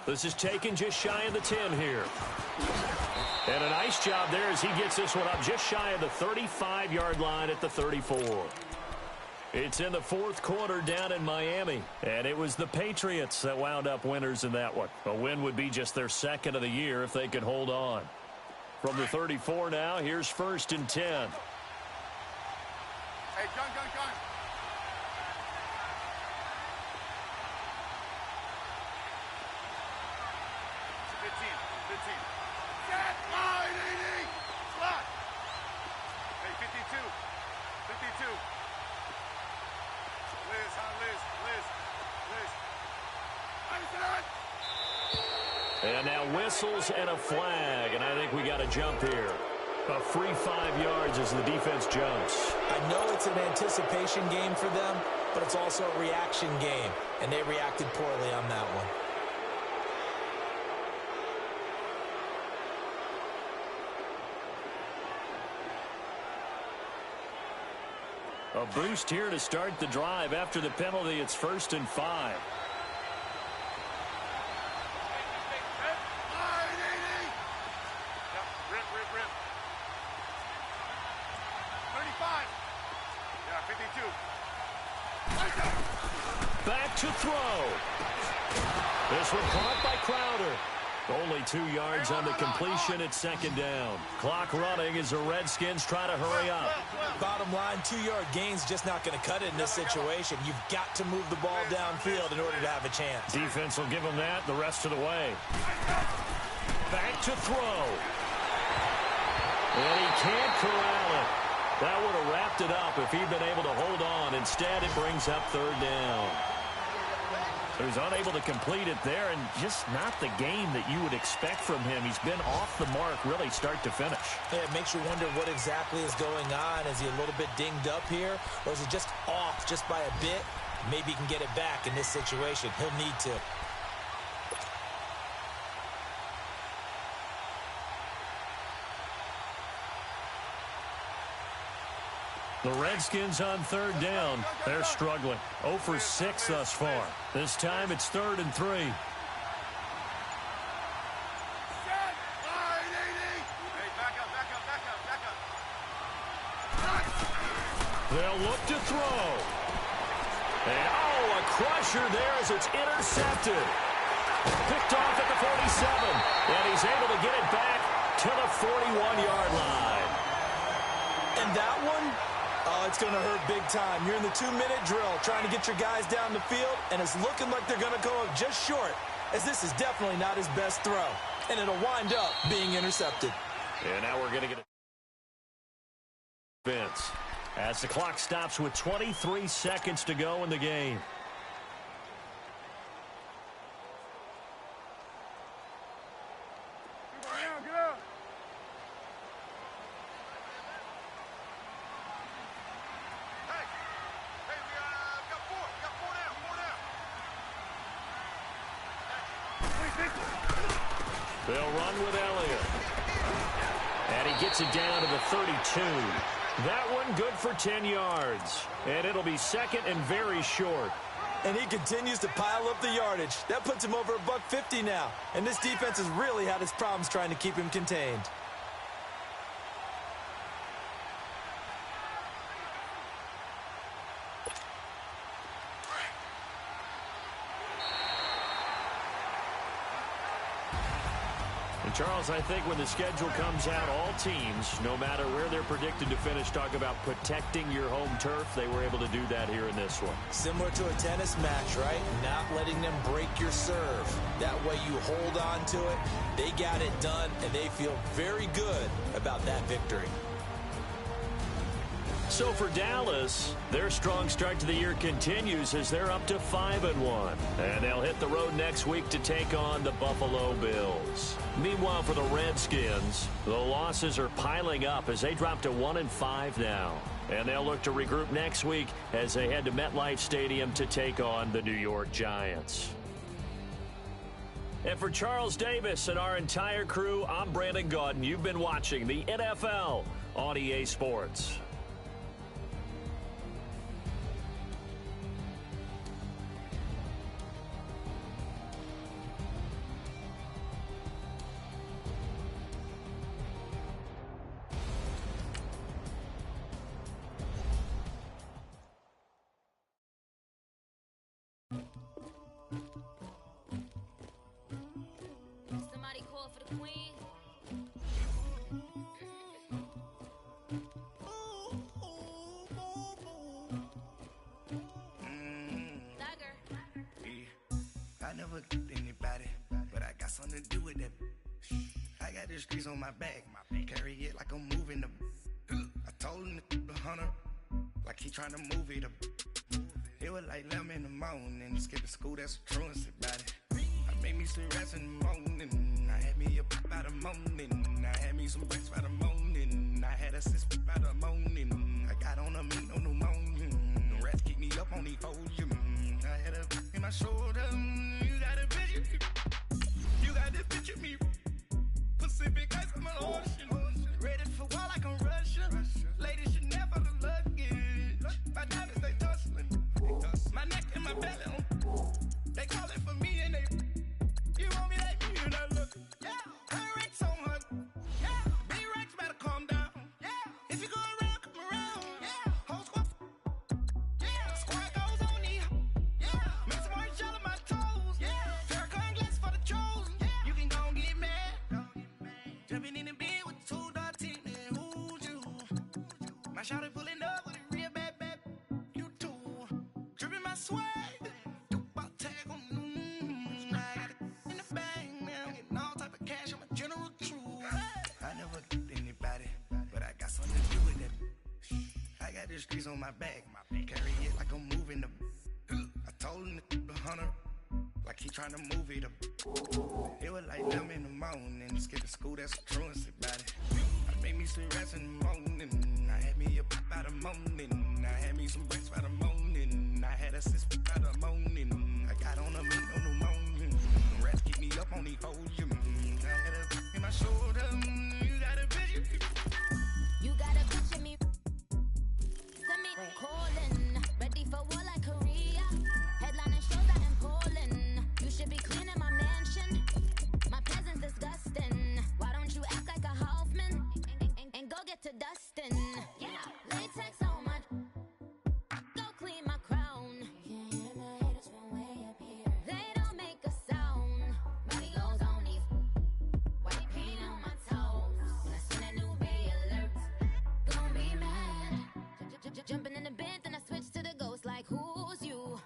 This is taken just shy of the 10 here. And a nice job there as he gets this one up just shy of the 35-yard line at the 34. It's in the 4th quarter down in Miami, and it was the Patriots that wound up winners in that one. A win would be just their 2nd of the year if they could hold on. From the 34 now, here's 1st and 10. Hey, gun. 15. Set. And now whistles and a flag, and I think we got a jump here. A free 5 yards as the defense jumps. I know it's an anticipation game for them, but it's also a reaction game, and they reacted poorly on that one. A boost here to start the drive. After the penalty, it's 1st and 5. Back to throw. This one caught by Crowder. Only 2 yards on the completion at 2nd down. Clock running as the Redskins try to hurry up. Bottom line, 2-yard gain's just not going to cut it in this situation. You've got to move the ball downfield in order to have a chance. Defense will give them that the rest of the way. Back to throw. And he can't corral it. That would have wrapped it up if he'd been able to hold on. Instead, it brings up 3rd down. He was unable to complete it there, and just not the game that you would expect from him. He's been off the mark really start to finish. Yeah, it makes you wonder what exactly is going on. Is he a little bit dinged up here, or is it just off just by a bit? Maybe he can get it back in this situation. He'll need to. The Redskins on 3rd down. They're struggling. 0 for 6 thus far. This time it's 3rd and 3. They'll look to throw. And, a crusher there as it's intercepted. Picked off at the 47. And he's able to get it back to the 41-yard line. And that one... oh, it's going to hurt big time. You're in the 2-minute drill trying to get your guys down the field, and it's looking like they're going to go up just short, as this is definitely not his best throw. And it'll wind up being intercepted. And now we're going to get a defense as the clock stops with 23 seconds to go in the game. They'll run with Elliott. And he gets it down to the 32. That one good for 10 yards. And it'll be 2nd and very short. And he continues to pile up the yardage. That puts him over $150 now. And this defense has really had its problems trying to keep him contained. Charles, I think when the schedule comes out, all teams, no matter where they're predicted to finish, talk about protecting your home turf. They were able to do that here in this one. Similar to a tennis match, right? Not letting them break your serve. That way you hold on to it. They got it done, and they feel very good about that victory. So for Dallas, their strong start to the year continues as they're up to 5-1. And they'll hit the road next week to take on the Buffalo Bills. Meanwhile, for the Redskins, the losses are piling up as they drop to 1-5 now. And they'll look to regroup next week as they head to MetLife Stadium to take on the New York Giants. And for Charles Davis and our entire crew, I'm Brandon Gaudin. You've been watching the NFL on EA Sports. Somebody call for the queen. I never killed anybody, but I got something to do with that. I got the streets on my back, carry it like I'm moving the. I told him to the hunter, like he trying to move it up. It was like 11 in the morning, skipping school, that's a truancy about it. I made me sit rest in the morning. I had me up by the morning. I had me some breaks by the morning. I had a sis by the morning. I got on a meat, no pneumonia. The rats keep me up on the podium. I had a in my shoulder. You got a picture. You got this picture me. Pacific ice on my ocean. Ready for war like I'm Russia. Ladies should never the luggage. My diamonds they tussling. My neck and my belly. They call it for me and they. You want me like me and I look. Yeah, her racks on her. Yeah, B-Rex better calm down. Yeah, if you go around, come around. Yeah, whole squad. Yeah, squad goes on the. Yeah, make some orange gel on my toes. Yeah, Farrakhan glass for the trolls. Yeah, you can go and get mad. Jumping in the bed with 2 dark teeth and who's you? My shawty pulling up with a real bad. You too. Dripping my swag. The streets on my back, carry it like I'm moving the. I told him the hunter, like he trying to move it up. It was like them in the morning, skipping school, that's a truancy about it. I made me sit rest in the morning. I had me up by the morning. I had me some breaks by the morning. I had a sis by the morning. I got on a meat, no pneumonia. The rats keep me up on the podium. I had a in my shoulder. You got a picture. You got a picture me. Calling, ready for war like Korea. Headlining shows out in Poland. You should be cleaning my mansion. My presence disgusting. Why don't you act like a Hoffman and go get to dustin'? Yeah, latex on my. Go clean my crown. You can hear my haters from way up here. They don't make a sound. Body goes on these. White paint on my toes. When I seen that new Bay alert, gon' be mad. Jumping in the bed, then I switch to the ghost like who's you?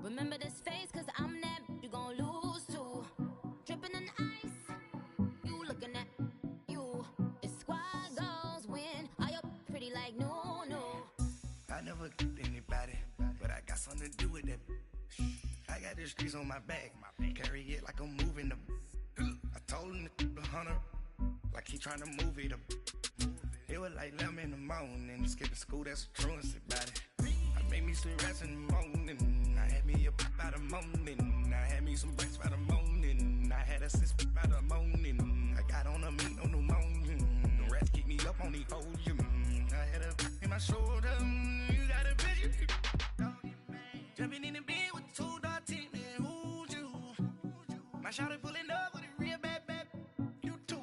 Remember this face, cause I'm that you gon' lose too. Dripping in ice, you looking at you. It's squad goals win. Are you pretty like no? I never anybody, but I got something to do with that. I got the streets on my back, carry it like I'm moving the. I told him the hunter, like he trying to move it up. It was like them in the morning, skipping school, that's a truancy about it. I made me sit rest in the morning. I had me up by the morning. I had me some breaks by the morning. I had a sis by the morning. I got on a meat, no pneumonia. The rats keep me up on the podium. I had a in my shoulder. You got a picture. Jumping in the bed with 2 dark teeth and who's you? My shawty pulling up with a real bad. You too.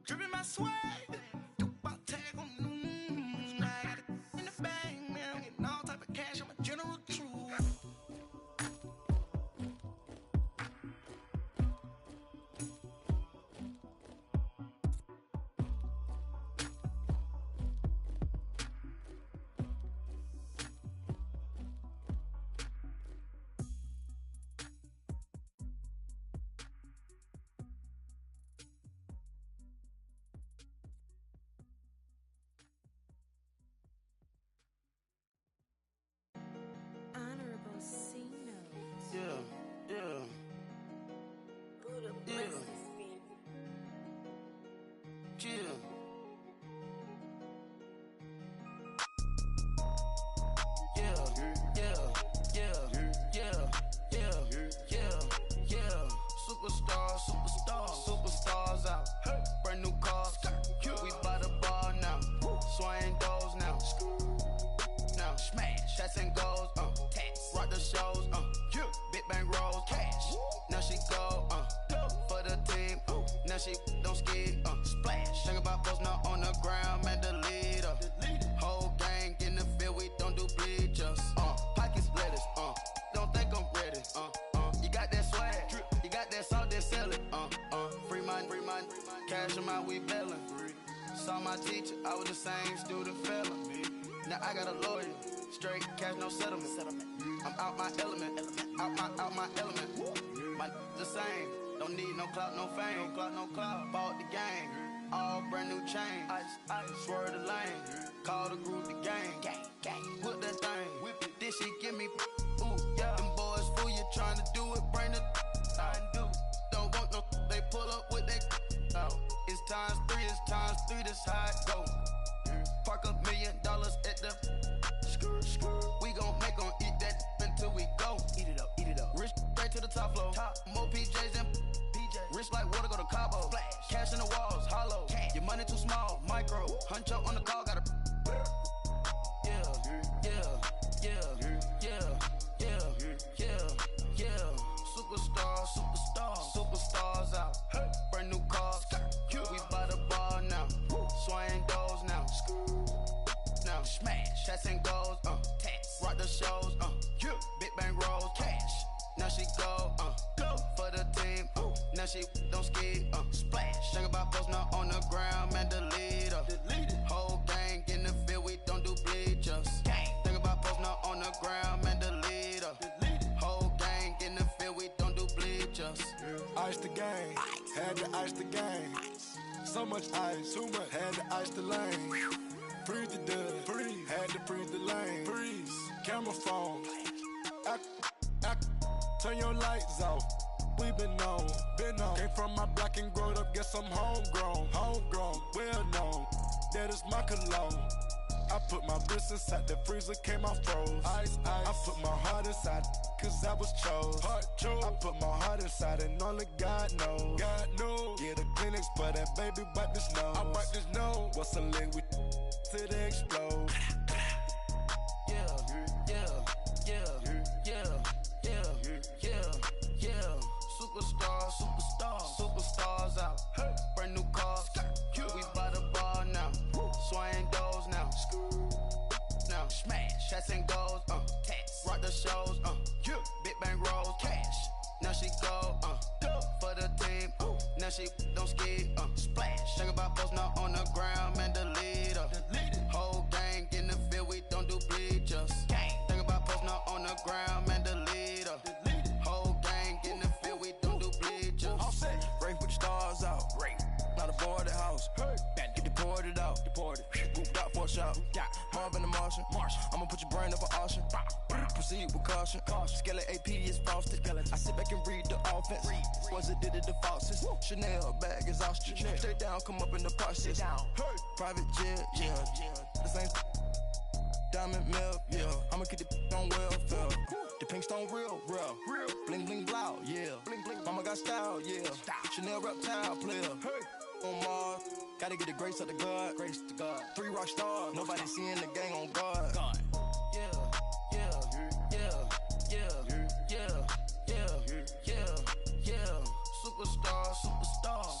Dripping my swag. Superstars out. Brand new cars. We by the bar now. Swing doors now. Now smash. Shots and goals. Rock the shows. Big bang rolls. Cash. Now she go. For the team. Now she don't ski. Splash. Think about posting up on the ground. Man, the leader. Whole gang in the field. We don't do bleachers. Pockets lettuce. Don't think I'm ready. You got that swag. You got that salt, that sell it. Free mind. Cash them out, we bailin'. Saw my teacher, I was the same student fella. Now I got a lawyer, straight cash, no settlement. I'm out my element, out my element. My the same, don't need no clout, no fame. Bought the game, all brand new chain. Ice, swerve the lane, call the group the gang. Whip that thing, whip it, this shit give me. Ooh, yeah. Them boys fool you trying to do it, bring it. street is how it go. Park $1 million at the we gon' make 'em eat that until we go. Eat it up, eat it up. Rich straight to the top floor. More PJs and PJ. Rich like water, go to Cabo. Splash. Cash in the walls, hollow. Cash. Your money too small, micro. Huncho on the call, gotta. Superstars out. Brand new cars. We by the bar now. Swaying doors now. Now smash. Chats and goals. Tax. Rock the shows. Big bang rolls. Cash. Now she go. Go for the team. Now she don't ski. Splash. Think about post now on the ground. Man, delete her. Whole gang in the field. We don't do bleachers. Think about post now on the ground. Man, delete her. Whole gang in the field. We don't do bleachers. Ice the game, had to ice the game. So much ice, too much, had to ice the lane. Freeze the dud, freeze, had to freeze the lane. Freeze, camera phone, turn your lights off. We been on. Came from my block and growed up, guess I'm homegrown, well known. That is my cologne. I put my wrist inside the freezer, came out froze. Ice. I put my heart inside, cause I was chose. I put my heart inside and only God knows. Get a Kleenex for that baby, wipe this nose. I wipe this nose. What's a link with till they explode? Superstars out. Brand new cars. We by the bar now. Swaying doors now. Now smash. Chats and goals. Tax. Rock the shows. Big bang rolls. Cash. Now she go. For the team. Now she don't ski. Splash. Think about post now on the ground. Man, delete her. Whole gang in the field. We don't do bleachers. Think about post now on the ground. Man, delete her. Whole gang in the field. We don't do bleachers. All set. Rain put the stars out. Rain. Not a board at house. Get deported out. Moved out for a shot. Marvin the Martian. I'ma put your brain up for auction. Proceed with caution. Skeleton AP is frosted. I sit back and read the offense. Was it did it the falsest? Chanel bag is ostrich. Stay down, come up in the process. Private jet, yeah. The same diamond milk, yeah. I'ma keep the on welfare. The pink stone real. Bling bling blow, yeah. Mama got style, yeah. Chanel reptile player. On Mars, gotta get the grace of the God. 3 rock stars, nobody seeing the gang on guard.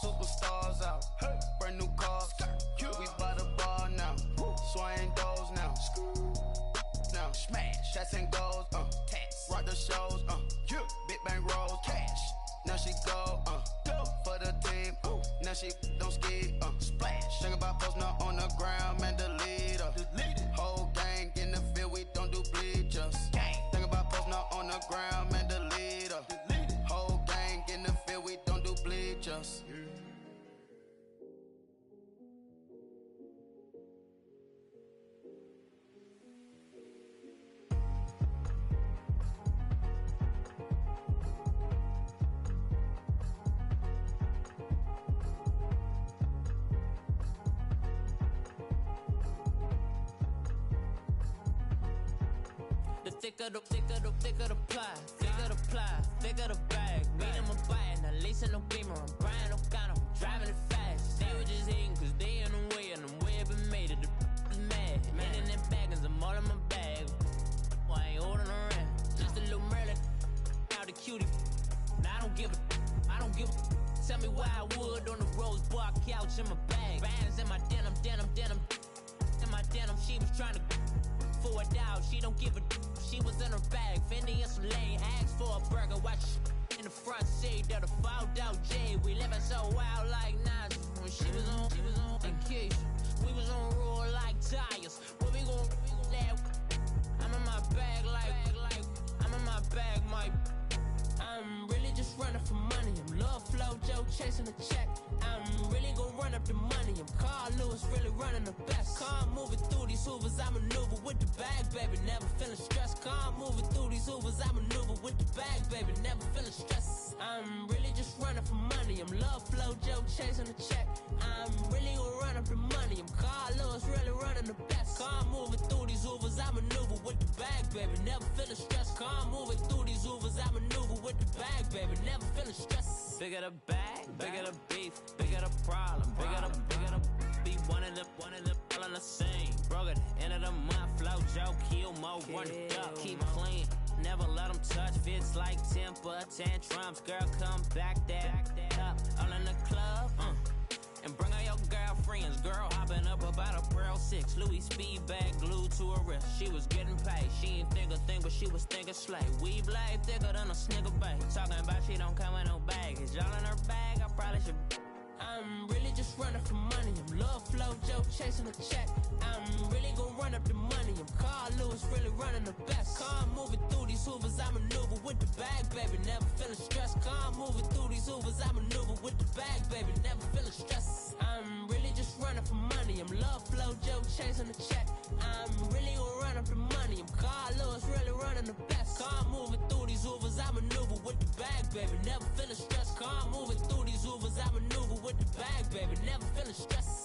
Superstars out. Brand new cars. We by the bar now. Swaying doors now. Now smash. Chats and goals. Tax. Rock the shows. Big bang rolls. Cash. Now she go. For the team. Now she don't ski. Splash. Think about post now on the ground. Man, delete her. Whole gang in the field. We don't do bleachers. Think about post now on the ground. Man, delete her. Whole gang in the field. We don't do bleachers. Thicker the ply, thicker the bag. Beat them a bite, now lace in the beamer. I'm Brian O'Connor, I'm driving it fast. They were just hating cause they in the way, and the way I've been made it, the is mad. Man in them baggins, I'm all in my bag. Well, I ain't holding around, just a little Merlin. Now the cutie, now I don't give a. Tell me why I would on the rose bar couch in my bag. Bands in my denim. In my denim, she was trying to for a doubt, she don't give a. She was in her bag, Fendi and some lane. Asked for a burger, watch in the front seat. That a fouled out J. We living so wild like Nas. When she was on vacation, we was on roll like tires. Where we gon' let? I'm in my bag like I'm in my bag, Mike. I'm really just running for money. I'm Love Flow Joe chasing a check. I'm really gon' run up the money. I'm Carl Lewis, really running the best. Car moving through these hoovers, I maneuver with the bag, baby. Never feeling stressed. Car moving through these hoovers, I maneuver with the bag, baby, never feeling stress. I'm really just running for money. I'm love flow, Joe chasing the check. I'm really gonna run up the money. I'm Carl Lewis, really running the best. Car moving through these Ubers, I maneuver with the bag, baby, never feeling stressed. Car moving through these Ubers, I maneuver with the bag, baby, never feeling stressed. Bigger the bag, bigger the beef, bigger the problem, bigger the be one of the all on the scene. Broke at the end of the month, flow, Joe, kill, mo, run it up, keep clean. Never let them touch, fits like temper tantrums. Girl, come back that up, all in the club, and bring all your girlfriends. Girl hopping up about a Pearl 6 Louis speed bag glued to her wrist. She was getting paid, she ain't think a thing, but she was thinking slay. We blade thicker than a snigger bag. Talking about she don't come with no baggage. Y'all in her bag, I probably should. I'm really just running for money. I'm love flow, Joe chasing the check. I'm really gonna run up the money. I'm Carl Lewis, really running the best. Car moving through these Hoovers, I maneuver with the bag, baby, never feeling stressed. Car moving through these Hoovers, I maneuver with the bag, baby, never feeling stressed. I'm really just running for money. I'm love flow, Joe chasing the check. I'm really gonna run up the money. I'm Carl Lewis, really running the best. Car moving through these Hoovers, I maneuver with the bag, baby, never feeling stressed. Car moving through these Hoovers, I maneuver with the bag, baby, never feeling stressed.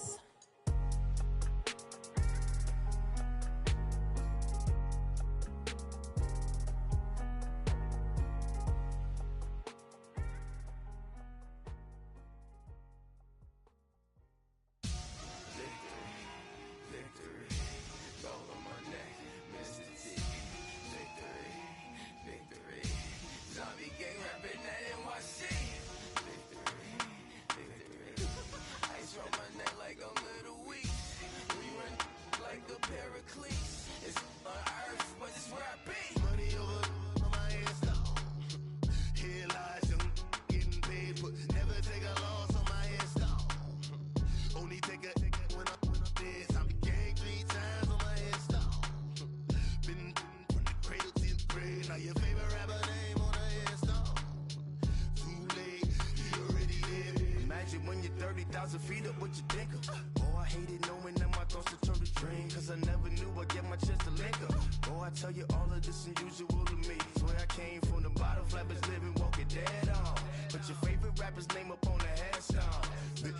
Feet up, what you think of? Oh, I hated knowing that my thoughts would turn to dream, cause I never knew I'd get my chance to link up. Oh, I tell you all of this unusual to me. Swear I came from the bottom, flappers living, walking dead on. Put your favorite rapper's name up on the headstone. Big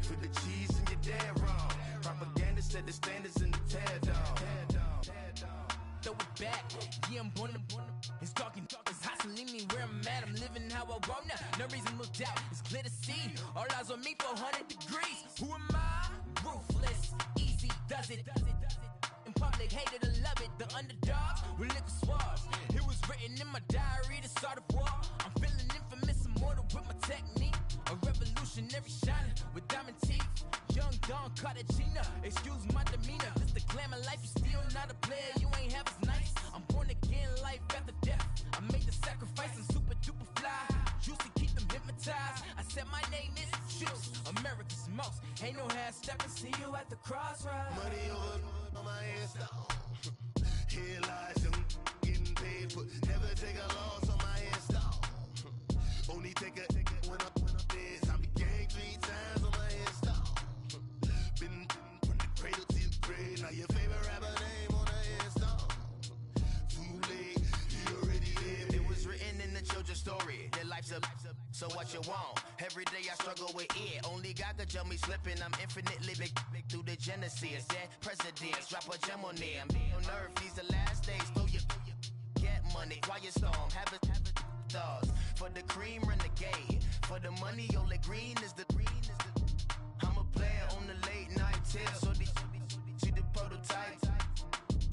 for the cheese and you're dead wrong. Propaganda set the standards in the tear down. Throw it back, yeah, I'm born to. It's talking, it's hot, so leave me where I'm at. I'm living how I want now. No reason to doubt, it's clear to see. All eyes on me, 400 degrees. Who am I? Ruthless, easy, does it. In public, hated or love it. The underdogs with liquor swabs. It was written in my diary to start a war. I'm feeling infamous, immortal with my technique. A revolutionary shining with diamond teeth. Young Don Cartagena, excuse my demeanor. This the glamour life, you still not a player. You ain't half as nice. I'm born again, life after death. I made the sacrifice and super duper fly. Juicy, keep them hypnotized. I said my name is Juice, America's most. Ain't no half stepping, see you at the crossroads. Money over on my headstone. Here lies them getting paid for. Never take a loss on my headstone. Only take a when I'm dead. I be gang 3 times on my headstone. Been from the cradle to the grave. Now your favorite rapper name on the headstone. Too late, you already lived. It was written in the children's story. Their life's a so what you want? Every day I struggle with it. Only God could tell me slipping. I'm infinitely big through the genesis. Dead presidents, drop a gem on them. On earth, these the last days. Throw your get money, quiet storm. Have a thoughts for the cream renegade. For the money, Ole Green is the. I'm a player on the late night tips. So see the prototype.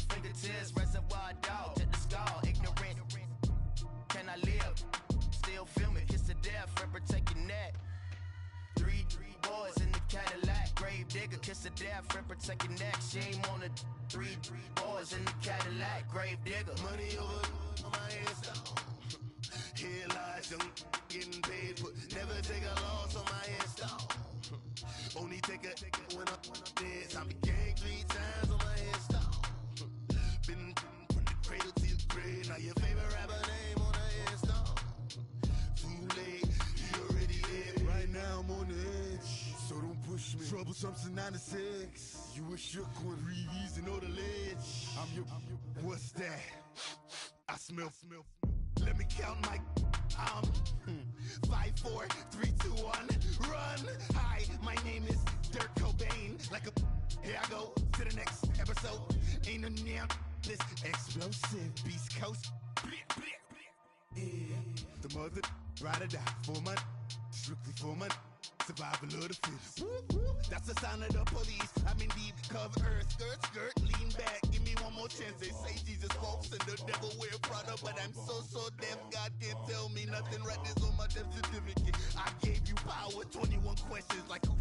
Fingertips, reservoir dog to the skull. Ignorant. Can I live? Still film it. Kiss to death, friend, protect your neck. 3 boys in the Cadillac. Grave digger, kiss to death, friend, protect your neck. Shame on the 3 boys in the Cadillac. Grave digger. Money over on my headstone. Here lies them getting paid for. Never take a loss on my headstone. Only take a when I'm dead. I be gang 3 times on my headstone. Been from the cradle to the grave. Now your favorite rapper name on the headstone. Too late, you already lived. Right now I'm on the edge, so don't push me. Troublesome to 96. You a shook one, breathe easy, know the ledge. I'm your, what's that? I smell. Let me count my 5, 4, 3, 2, 1, run. Hi, my name is Dirk Cobain. Like a here I go to the next episode. Ain't no damn this explosive Beast Coast. Yeah, the mother ride or die for my strictly for my survival of the fittest. That's the sign of the police. I'm in deep cover earth, skirt, lean back. Give me one more chance. They say Jesus walks and the devil wear Prada, but I'm so deaf. God can't tell me nothing. Right this on my death certificate. I gave you power. 21 questions like who?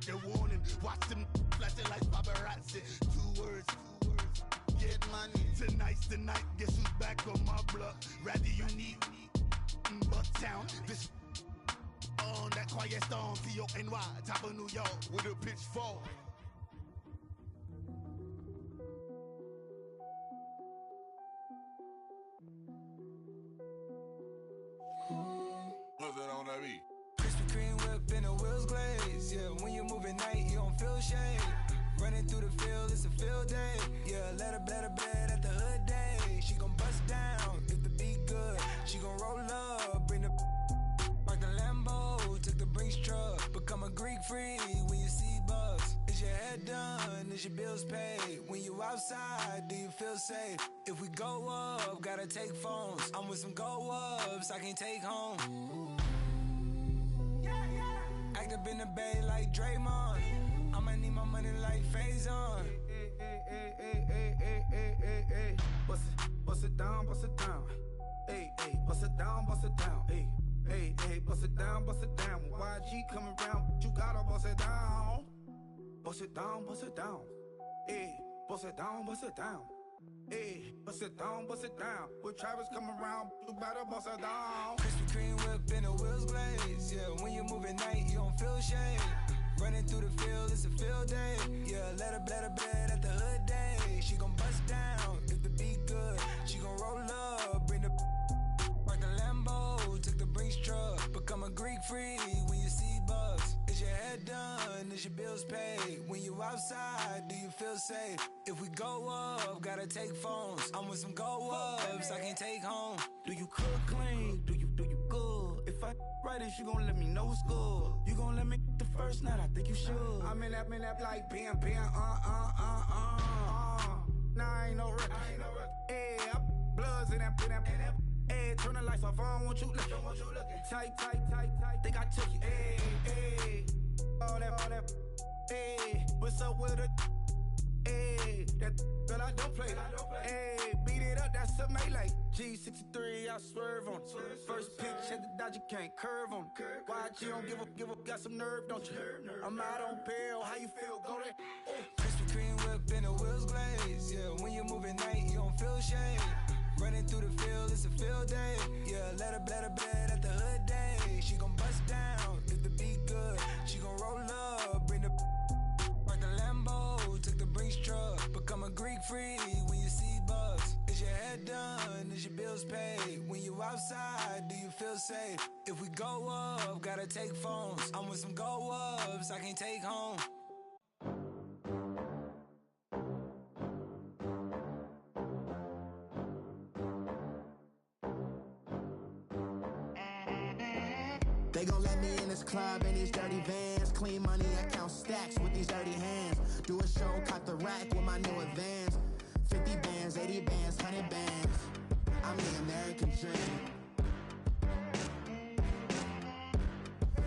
The warning. Watch them flashing like paparazzi. 2 words. Get money. Tonight's the night. Guess who's back on my block? Rather unique. Bucktown. This on that quiet storm, T-O-N-Y, top of New York, with a pitchfork. What's that on that beat? Krispy Kreme whip and the wheels glaze. Yeah, when you move at night, you don't feel shade. Running through the field, it's a field day. Yeah, let her bled at the hood day. She gon' bust down if the beat good. She gon' roll up, bring the park the Lambo, took the Brinks truck. Become a Greek freak when you see bugs. Is your head done? Is your bills paid? When you outside, do you feel safe? If we go up, gotta take phones. I'm with some go ups, I can't take home. Act up in the bay like Draymond. I'ma need my money like Faison. Bust it down, bust it down. Hey, bust it down, bust it down. Hey, bust it down, bust it down. When YG coming around, you gotta bust it down. Bust it down, bust it down. Hey, bust it down, bust it down. Hey, bust it down, bust it down. When Travis coming around, you better bust it down. Krispy Kreme whip and the wheels glaze. Yeah, when you move at night, you don't feel shade. Running through the field, it's a field day. Yeah, let her bled at the hood day. She gon' bust down if the beat good. She gon' roll up, bring the park the Lambo, took the Brinks truck. Become a Greek freak when you see bugs. Is your head done? Is your bills paid? When you outside, do you feel safe? If we go up, gotta take phones. I'm with some go ups, I can't take home. Do you cook clean? Do you good? If I write it, you gon' let me know what's good. You gon' let me the first night, I think you should. I'm in that like bam. Nah, I ain't no record. Hey, bloods in that. Hey, turn the lights off, I don't want you looking. Tight. Think I took you. Hey, all that. Hey, what's up with it? Hey, that girl I don't play. Hey, beat it up, that's a melee. G63, I swerve on it. First pitch at the dodge, you can't curve on it. Why you don't give up, got some nerve, don't you? I'm out on bail, how you feel, go there? Krispy Kreme whip and the wheels glaze. Yeah, when you move at night, you don't feel shade. Running through the field, it's a field day. Yeah, let her bled at the hood day. She gon' bust down if the beat good. She gon' roll up, bring the park the Lambo, took the Brinks truck. Become a Greek freak when you see bugs. Is your head done? Is your bills paid? When you outside, do you feel safe? If we go up, gotta take phones. I'm with some go ups, I can't take home. They gon' let me in this club in these dirty vans. Clean money, I count stacks with these dirty hands. Do a show, caught the rack with my new advance. 50 bands, 80 bands, 100 bands. I'm the American dream.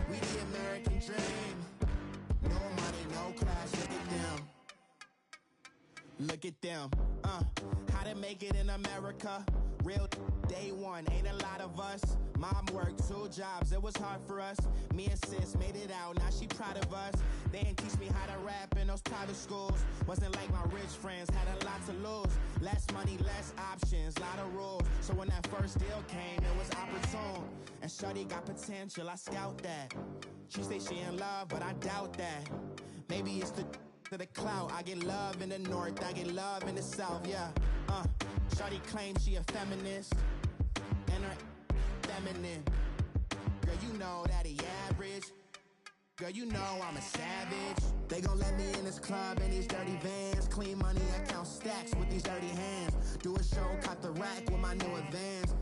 We the American dream. No money, no class, look at them. Look at them, how to make it in America. Real day one, ain't a lot of us. Mom worked 2 jobs, it was hard for us. Me and sis made it out, now she proud of us. They didn't teach me how to rap in those private schools. Wasn't like my rich friends, had a lot to lose. Less money, less options, lot of rules. So when that first deal came, it was opportune. And shorty got potential, I scout that. She say she in love, but I doubt that. Maybe it's the clout. I get love in the north, I get love in the south, yeah. Shorty claims she a feminist, and her feminine. Girl, you know that he average. Girl, you know I'm a savage. They gon' let me in this club in these dirty vans. Clean money, I count stacks with these dirty hands. Do a show, caught the rack with my new advance.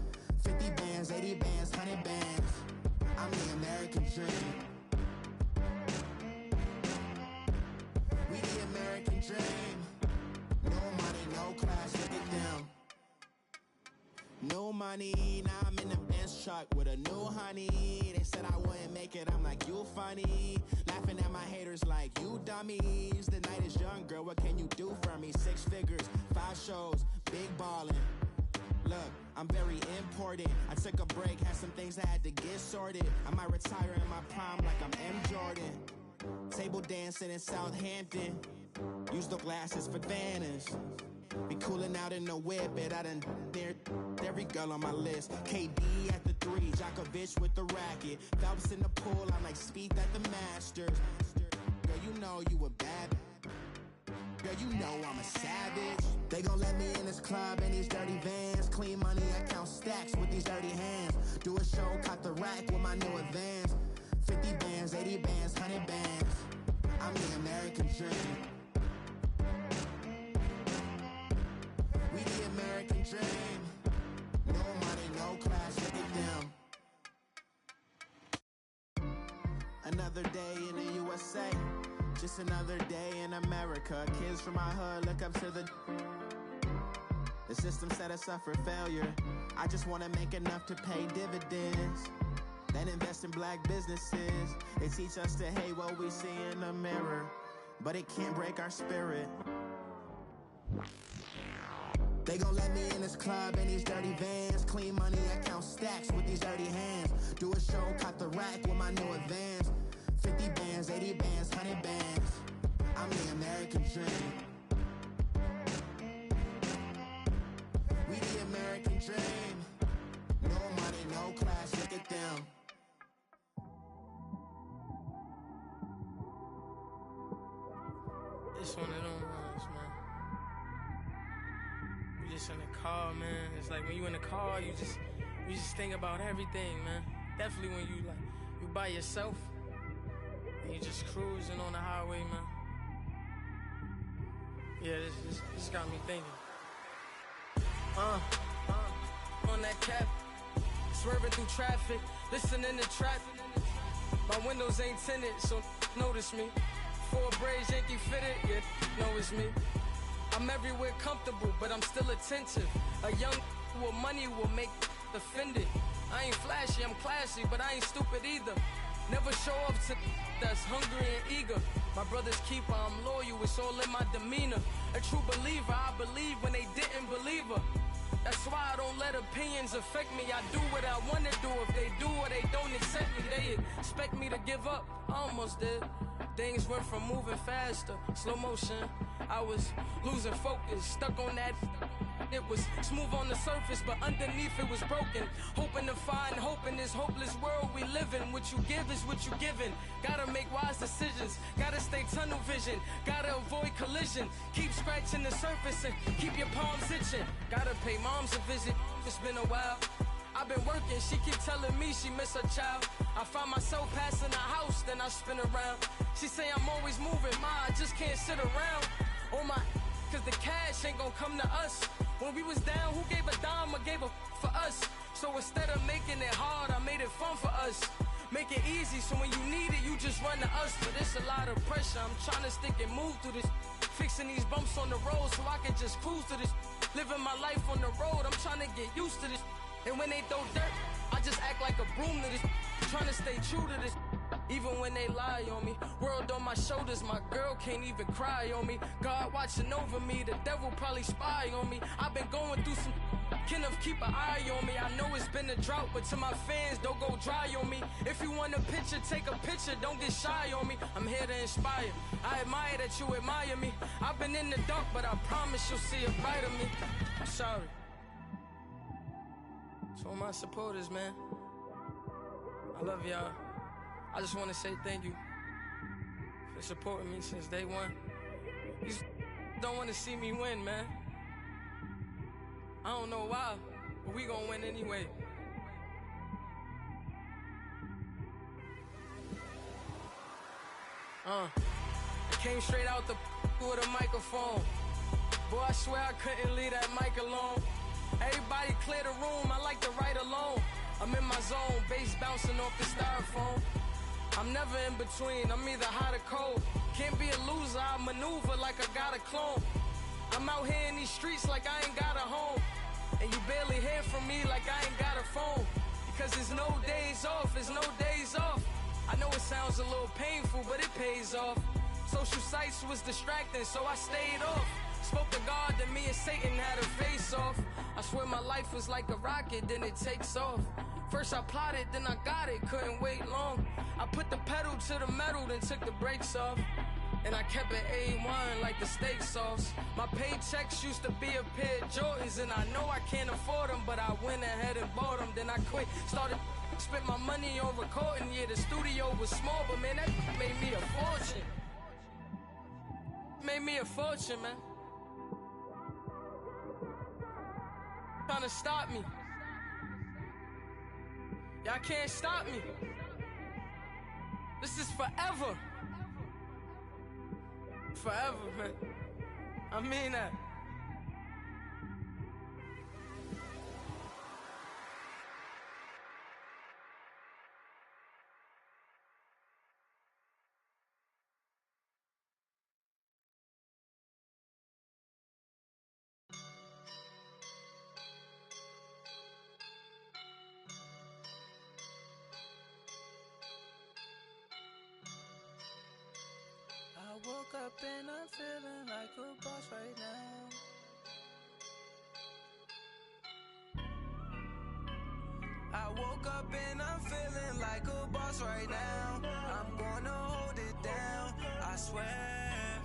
New money, now I'm in the Benz truck with a new honey. They said I wouldn't make it, I'm like, you funny. Laughing at my haters like, you dummies. The night is young, girl, what can you do for me? 6 figures, 5 shows, big ballin'. Look, I'm very important. I took a break, had some things I had to get sorted. I might retire in my prime like I'm M. Jordan. Table dancing in Southampton. Use the glasses for Vanish. Be cooling out in the whip, but I done near every girl on my list. KD at the 3, Djokovic with the racket. Phelps in the pool, I'm like Speed at the Masters. Girl, you know you a bad. Girl, you know I'm a savage. They gon' let me in this club in these dirty vans. Clean money, I count stacks with these dirty hands. Do a show, caught the rack with my new advance. 50 bands, 80 bands, 100 bands. I'm the American dream. We the American dream. No money, no class, look at them. Another day in the USA. Just another day in America. Kids from my hood look up to the system set us up for failure. I just wanna make enough to pay dividends. Then invest in black businesses. They teach us to hate what we see in the mirror, but it can't break our spirit. They gon' let me in this club in these dirty vans. Clean money, I count stacks with these dirty hands. Do a show, caught the rack with my new advance. 50 bands, 80 bands, 100 bands. I'm the American dream. We the American dream. No money, no class, look at them. It's one of them ones, man. You just in the car, man. It's like when you in the car, you just think about everything, man. Definitely when you by yourself and you just cruising on the highway, man. Yeah, this got me thinking. On that cap, swerving through traffic, listening to trap. My windows ain't tinted, so notice me. 4 braids, Yankee fitted, yeah, know it's me. I'm everywhere comfortable, but I'm still attentive. A young with money will make offended. I ain't flashy, I'm classy, but I ain't stupid either. Never show up to that's hungry and eager. My brother's keeper, I'm loyal, it's all in my demeanor. A true believer, I believe when they didn't believe her. That's why I don't let opinions affect me. I do what I want to do. If they do or they don't accept me, they expect me to give up. I almost did. Things went from moving faster, slow motion. I was losing focus, stuck on that. It was smooth on the surface, but underneath it was broken. Hoping to find hope in this hopeless world we live in. What you give is what you given. Gotta make wise decisions. Gotta stay tunnel vision. Gotta avoid collision. Keep scratching the surface and keep your palms itching. Gotta pay moms a visit. It's been a while. I've been working, she keep telling me she miss her child. I find myself passing the house, then I spin around. She say I'm always moving, ma, I just can't sit around. Oh my, cause the cash ain't gonna come to us. When we was down, who gave a dime or gave a for us? So instead of making it hard, I made it fun for us. Make it easy, so when you need it, you just run to us. But it's a lot of pressure, I'm trying to stick and move through this. Fixing these bumps on the road so I can just cruise to this. Living my life on the road, I'm trying to get used to this. And when they throw dirt, I just act like a broom to this. Trying to stay true to this. Even when they lie on me. World on my shoulders, my girl can't even cry on me. God watching over me, the devil probably spy on me. I've been going through some. Kenneth, keep an eye on me. I know it's been a drought, but to my fans, don't go dry on me. If you want a picture, take a picture, don't get shy on me. I'm here to inspire. I admire that you admire me. I've been in the dark, but I promise you'll see a brighter me. I'm sorry. To all my supporters, man, I love y'all. I just want to say thank you for supporting me since day one. You don't want to see me win, man. I don't know why, but we gonna win anyway. I came straight out the with a microphone. Boy, I swear I couldn't leave that mic alone. Everybody clear the room, I like to write alone. I'm in my zone, bass bouncing off the styrofoam. I'm never in between, I'm either hot or cold. Can't be a loser, I maneuver like I got a clone. I'm out here in these streets like I ain't got a home. And you barely hear from me no days off, it's no days off. I know it sounds a little painful, but it pays off. Social sites was distracting, so I stayed off. Spoke to God, then me and Satan had a face off. I swear my life was like a rocket, then it takes off. First I plotted, then I got it, couldn't wait long. I put the pedal to the metal, then took the brakes off. And I kept it A1 like the steak sauce. My paychecks used to be a pair of Jordans, and I know I can't afford them, but I went ahead and bought them. Then I quit, started spent my money on recording. Yeah, the studio was small, but man, that made me a fortune. Made me a fortune, man. Trying to stop me. Y'all can't stop me. This is forever. Forever, man. I mean that. I woke up and I'm feeling like a boss right now. I woke up and I'm feeling like a boss right now. I'm gonna hold it down, I swear.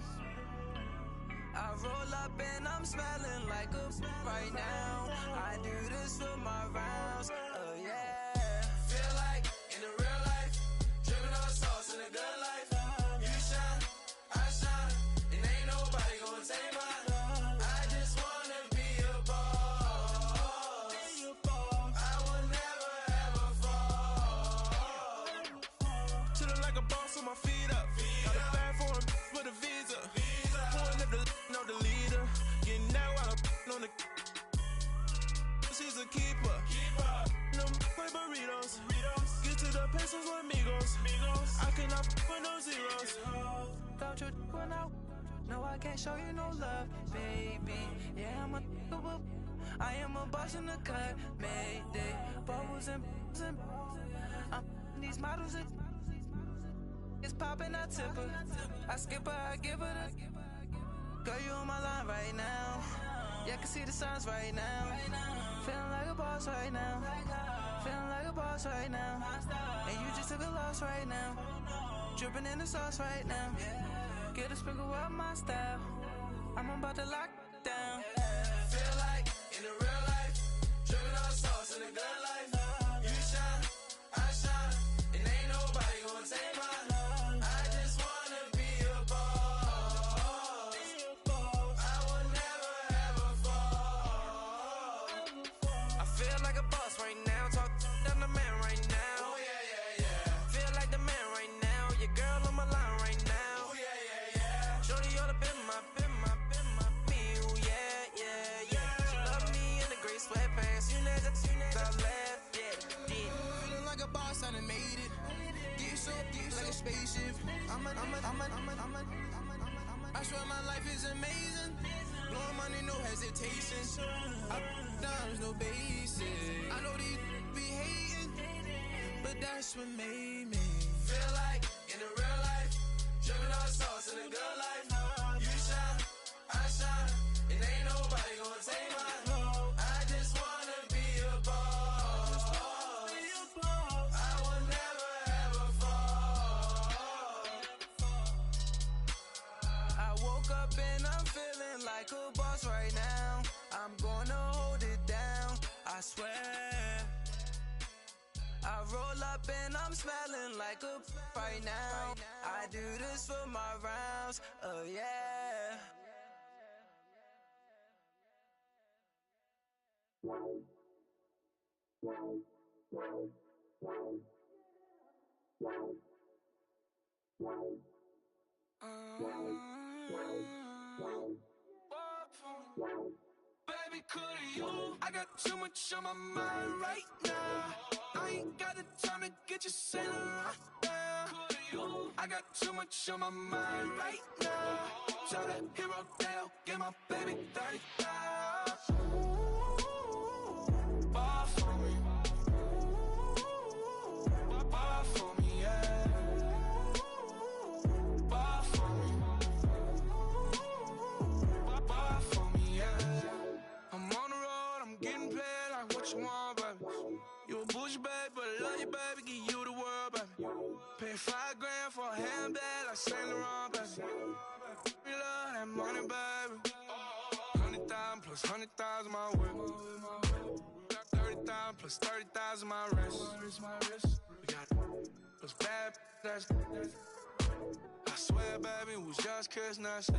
I roll up and I'm smelling like a right now. I do this for my rounds, oh yeah. Feel like in the real life, dripping on sauce in the good life. You shine, I shine, and ain't nobody gonna take mine. I just wanna be a boss. I will never ever fall. Chillin' like a boss with my feet up. Got a bag for him with a visa. Pulling up the know the leader. Getting out while I'm on the. She's a keeper. No play burritos. Get to the pesos with amigos. I cannot with no zeros. Don't you run out? No, I can't show you no love, baby. Yeah, I am a boss in the cut. Mayday. Bubbles and I'm these models. It's popping, I tip her. I skip her, I give her the. Girl, you on my line right now. Yeah, I can see the signs right now. Feeling like a boss right now. Feeling like a boss right now. And you just took a loss right now. Dripping in the sauce right now. Get a sprinkle of my style. I'm about to lock down. Feel like in the real life, dripping on sauce in the good life. You shine, I shine, and ain't nobody gonna take mine. I just wanna be a boss. I will never ever fall. I feel like a boss right now. Talk to the man right now. Oh yeah, yeah, yeah. Feel like the man right now. Your girl on my line right now. Oh yeah, yeah, yeah. Shorty all up in my me. Oh yeah, yeah, yeah. She love me in the gray sweatpants. You never left, yeah. Feeling like a boss, I done made it. Get so like a spaceship. I swear my life is amazing. Blowing money, no hesitation. Up, downs, no basic. I know these be hating, but that's what made me. Feel like in the real life, dripping on sauce in the good life. You shine, I shine, and ain't nobody gonna take mine. I just wanna be a boss. I will never ever fall. I woke up and I'm feeling like a boss right now. I'm gonna hold it down, I swear. I roll up and I'm smelling like a right now. I do this for my rounds, oh yeah. Baby, could you? I got too much on my mind right now. I ain't got the time to get you sailing right now. I got too much on my mind right now. Shout out hero down, get my baby 35. Ball for me. what you want, baby. You a bougie, baby, but I love you, baby. Give you the world, baby. Pay $5 grand for a handbag like Saint Laurent, baby. We love that money, baby. 100,000 plus 100,000 my whip. 30,000 plus 30,000 my wrist. We got those bad, that's I swear, baby, it was just kiss, that's it.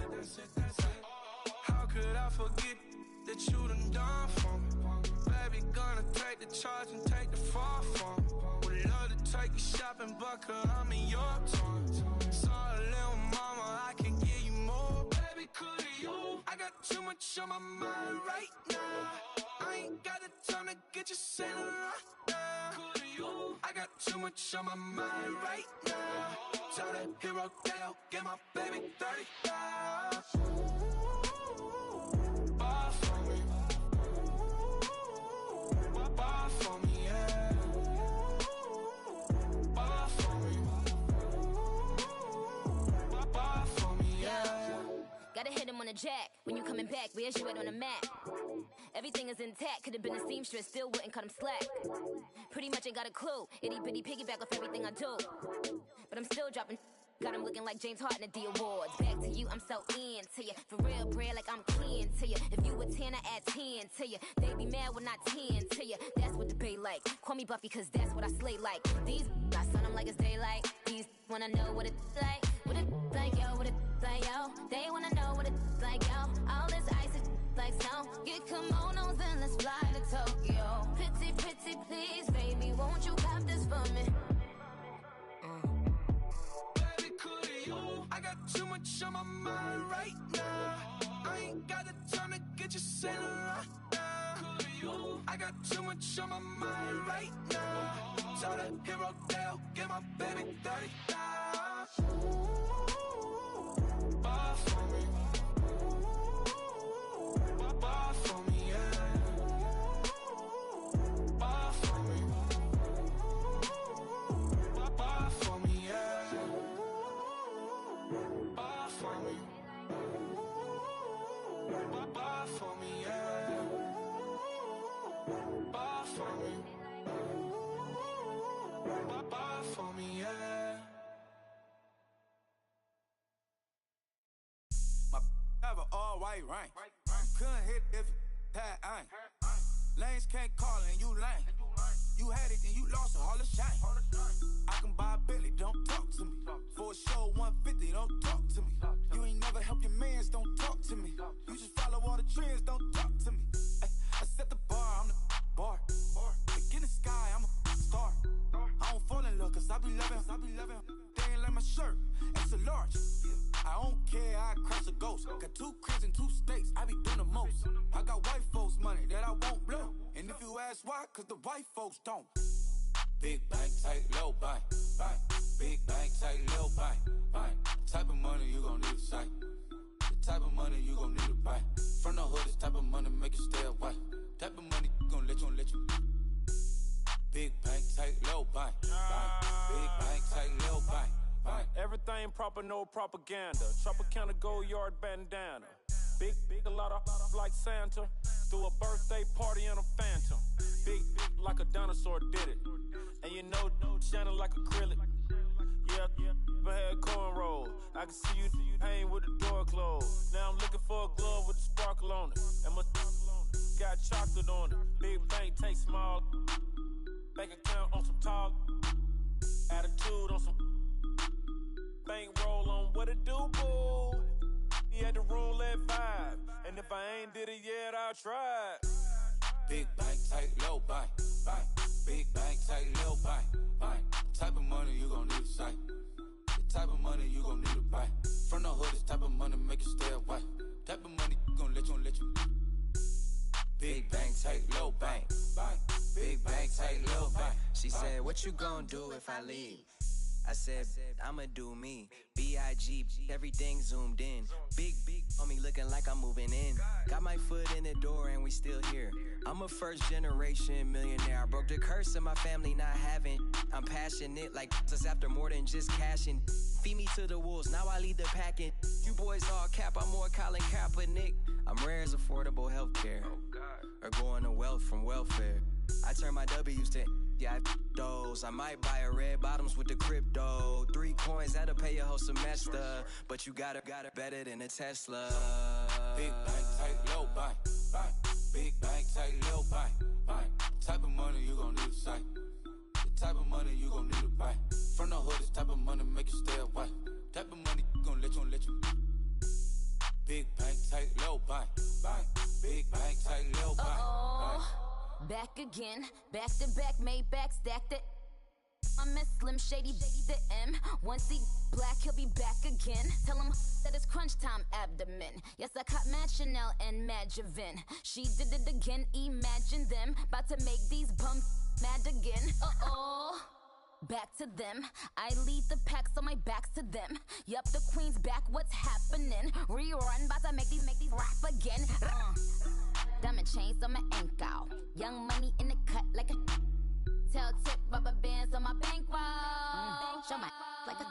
How could I forget that you done for me? Baby, gonna take the charge and take the fall from me. Would love to take you shopping, but I'm in your town. Sorry, little mama, I can give you more. Baby, could you? I got too much on my mind right now. I ain't got the time to get you sent right now. Could you? I got too much on my mind right now. Tell that hero, get my baby 30,000. Buy for me. Buy for me, yeah. Buy for me. Buy for me, yeah. Gotta hit him on the jack. When you coming back, where's you at on the map? Everything is intact. Could've been a seamstress, still wouldn't cut him slack. Pretty much ain't got a clue. Itty bitty piggyback off everything I do. But I'm still dropping. Got him looking like James Harden at the awards. Back to you, I'm so into you. For real, bread, like I'm kin to you. If you a 10, I add 10 to you. They be mad when I 10 to you. That's what the bay like. Call me Buffy, cause that's what I slay like. These I son them like it's daylight. These wanna know what it's like. What it like, yo, what it like, yo. They wanna know what it's like, yo. All this ice is like snow. Get kimonos and let's fly to Tokyo. Pretty, pretty, please, baby, won't you cop this for me? I got too much on my mind right now. I ain't got the time to get you sent right now. I got too much on my mind right now. Tell that hero, get my baby 30,000. Buy for me. Buy for me, yeah. Buy for me. Buy for me, yeah. Buy for me. Buy for me, yeah. Buy for me. Buy for me, yeah. My have an all-white rank. Couldn't hit if it had ain't. Lanes can't call and you lame. You had it and you lost it, all the shame. I can buy a Billy, don't talk to me. For a show 150, don't talk to me. You ain't never help your mans, don't talk to me. You just follow all the trends, don't talk to me. I set the bar, I'm the bar. Like in the sky, I'm a star. I don't fall in love, cause I be loving. They ain't like my shirt, extra large. I don't care, I crash a ghost. Got 2 cribs and 2 states, I be doing the most. I got white folks' money that I won't blow. And if you ask why, cause the white folks don't. Big bank, tight, low bank, bank. Big bank, tight, low bank, bank. The type of money you gon' need to sight. The type of money you gon' need to buy. From the hood, this type of money make you stay away. Type of money gon' let you. Big bank, tight, low bank, bank. Big bank, tight, low bank, bank. Everything proper, no propaganda. Tropicana gold yard bandana. Big, a lot of like Santa. Threw a birthday party in a phantom. Big like a dinosaur did it. And you know, shining like acrylic. Yeah, but had cornrows. I can see you hang with the door closed. Now I'm looking for a glove with a sparkle on it. And my got chocolate on it. Big bank, take small. Bank account on some talk. Attitude on some. Bank roll on what it do, boo. He had the roulette vibe. And if I ain't did it yet, I'll try it. Big bank, tight, low bank, bank. Big bank, tight, low bank, bank. The type of money you gon' need to sight. The type of money you gon' need to buy. From the hood, this type of money make you stay away. Type of money gon' let you. Big bank, tight, low bank, bank. Big bank, tight, low bank. She said, what you gon' do if I leave? I said, I'ma do me. B.I.G. Everything zoomed in. Big on me looking like I'm moving in. Got my foot in the door and we still here. I'm a first generation millionaire. I broke the curse of my family not having. I'm passionate like us after more than just cashing. Feed me to the wolves, now I lead the packing. You boys all cap, I'm more Colin Kaepernick. I'm rare as affordable healthcare. Or going to wealth from welfare. turn my W's to yeah, I those. I might buy a red bottoms with the crypto. 3 coins, that'll pay your whole semester. But you got it better than a Tesla. Big bank, tight, low bank. Big bank, tight, low bank. Type of money you gon' need to sight. The type of money you gon' need to buy. From the hood, this type of money make you stay away. Type of money gon' let you. Big bank, tight, low bank. Big bank, tight, low bank. Back again, back to back, made back, stacked it. I'm a Slim Shady, the M. Once he black, he'll be back again. Tell him that it's crunch time abdomen. Yes, I caught Mad Chanel and Mad Javin. She did it again, imagine them. About to make these bums mad again. Back to them. I lead the pack, so my back's to them. Yup, the queen's back, what's happening? Rerun, about to make these rap again. Diamond chains on my ankle. Young money in the cut like a tail tip, rubber bands on my bankroll. Show my like a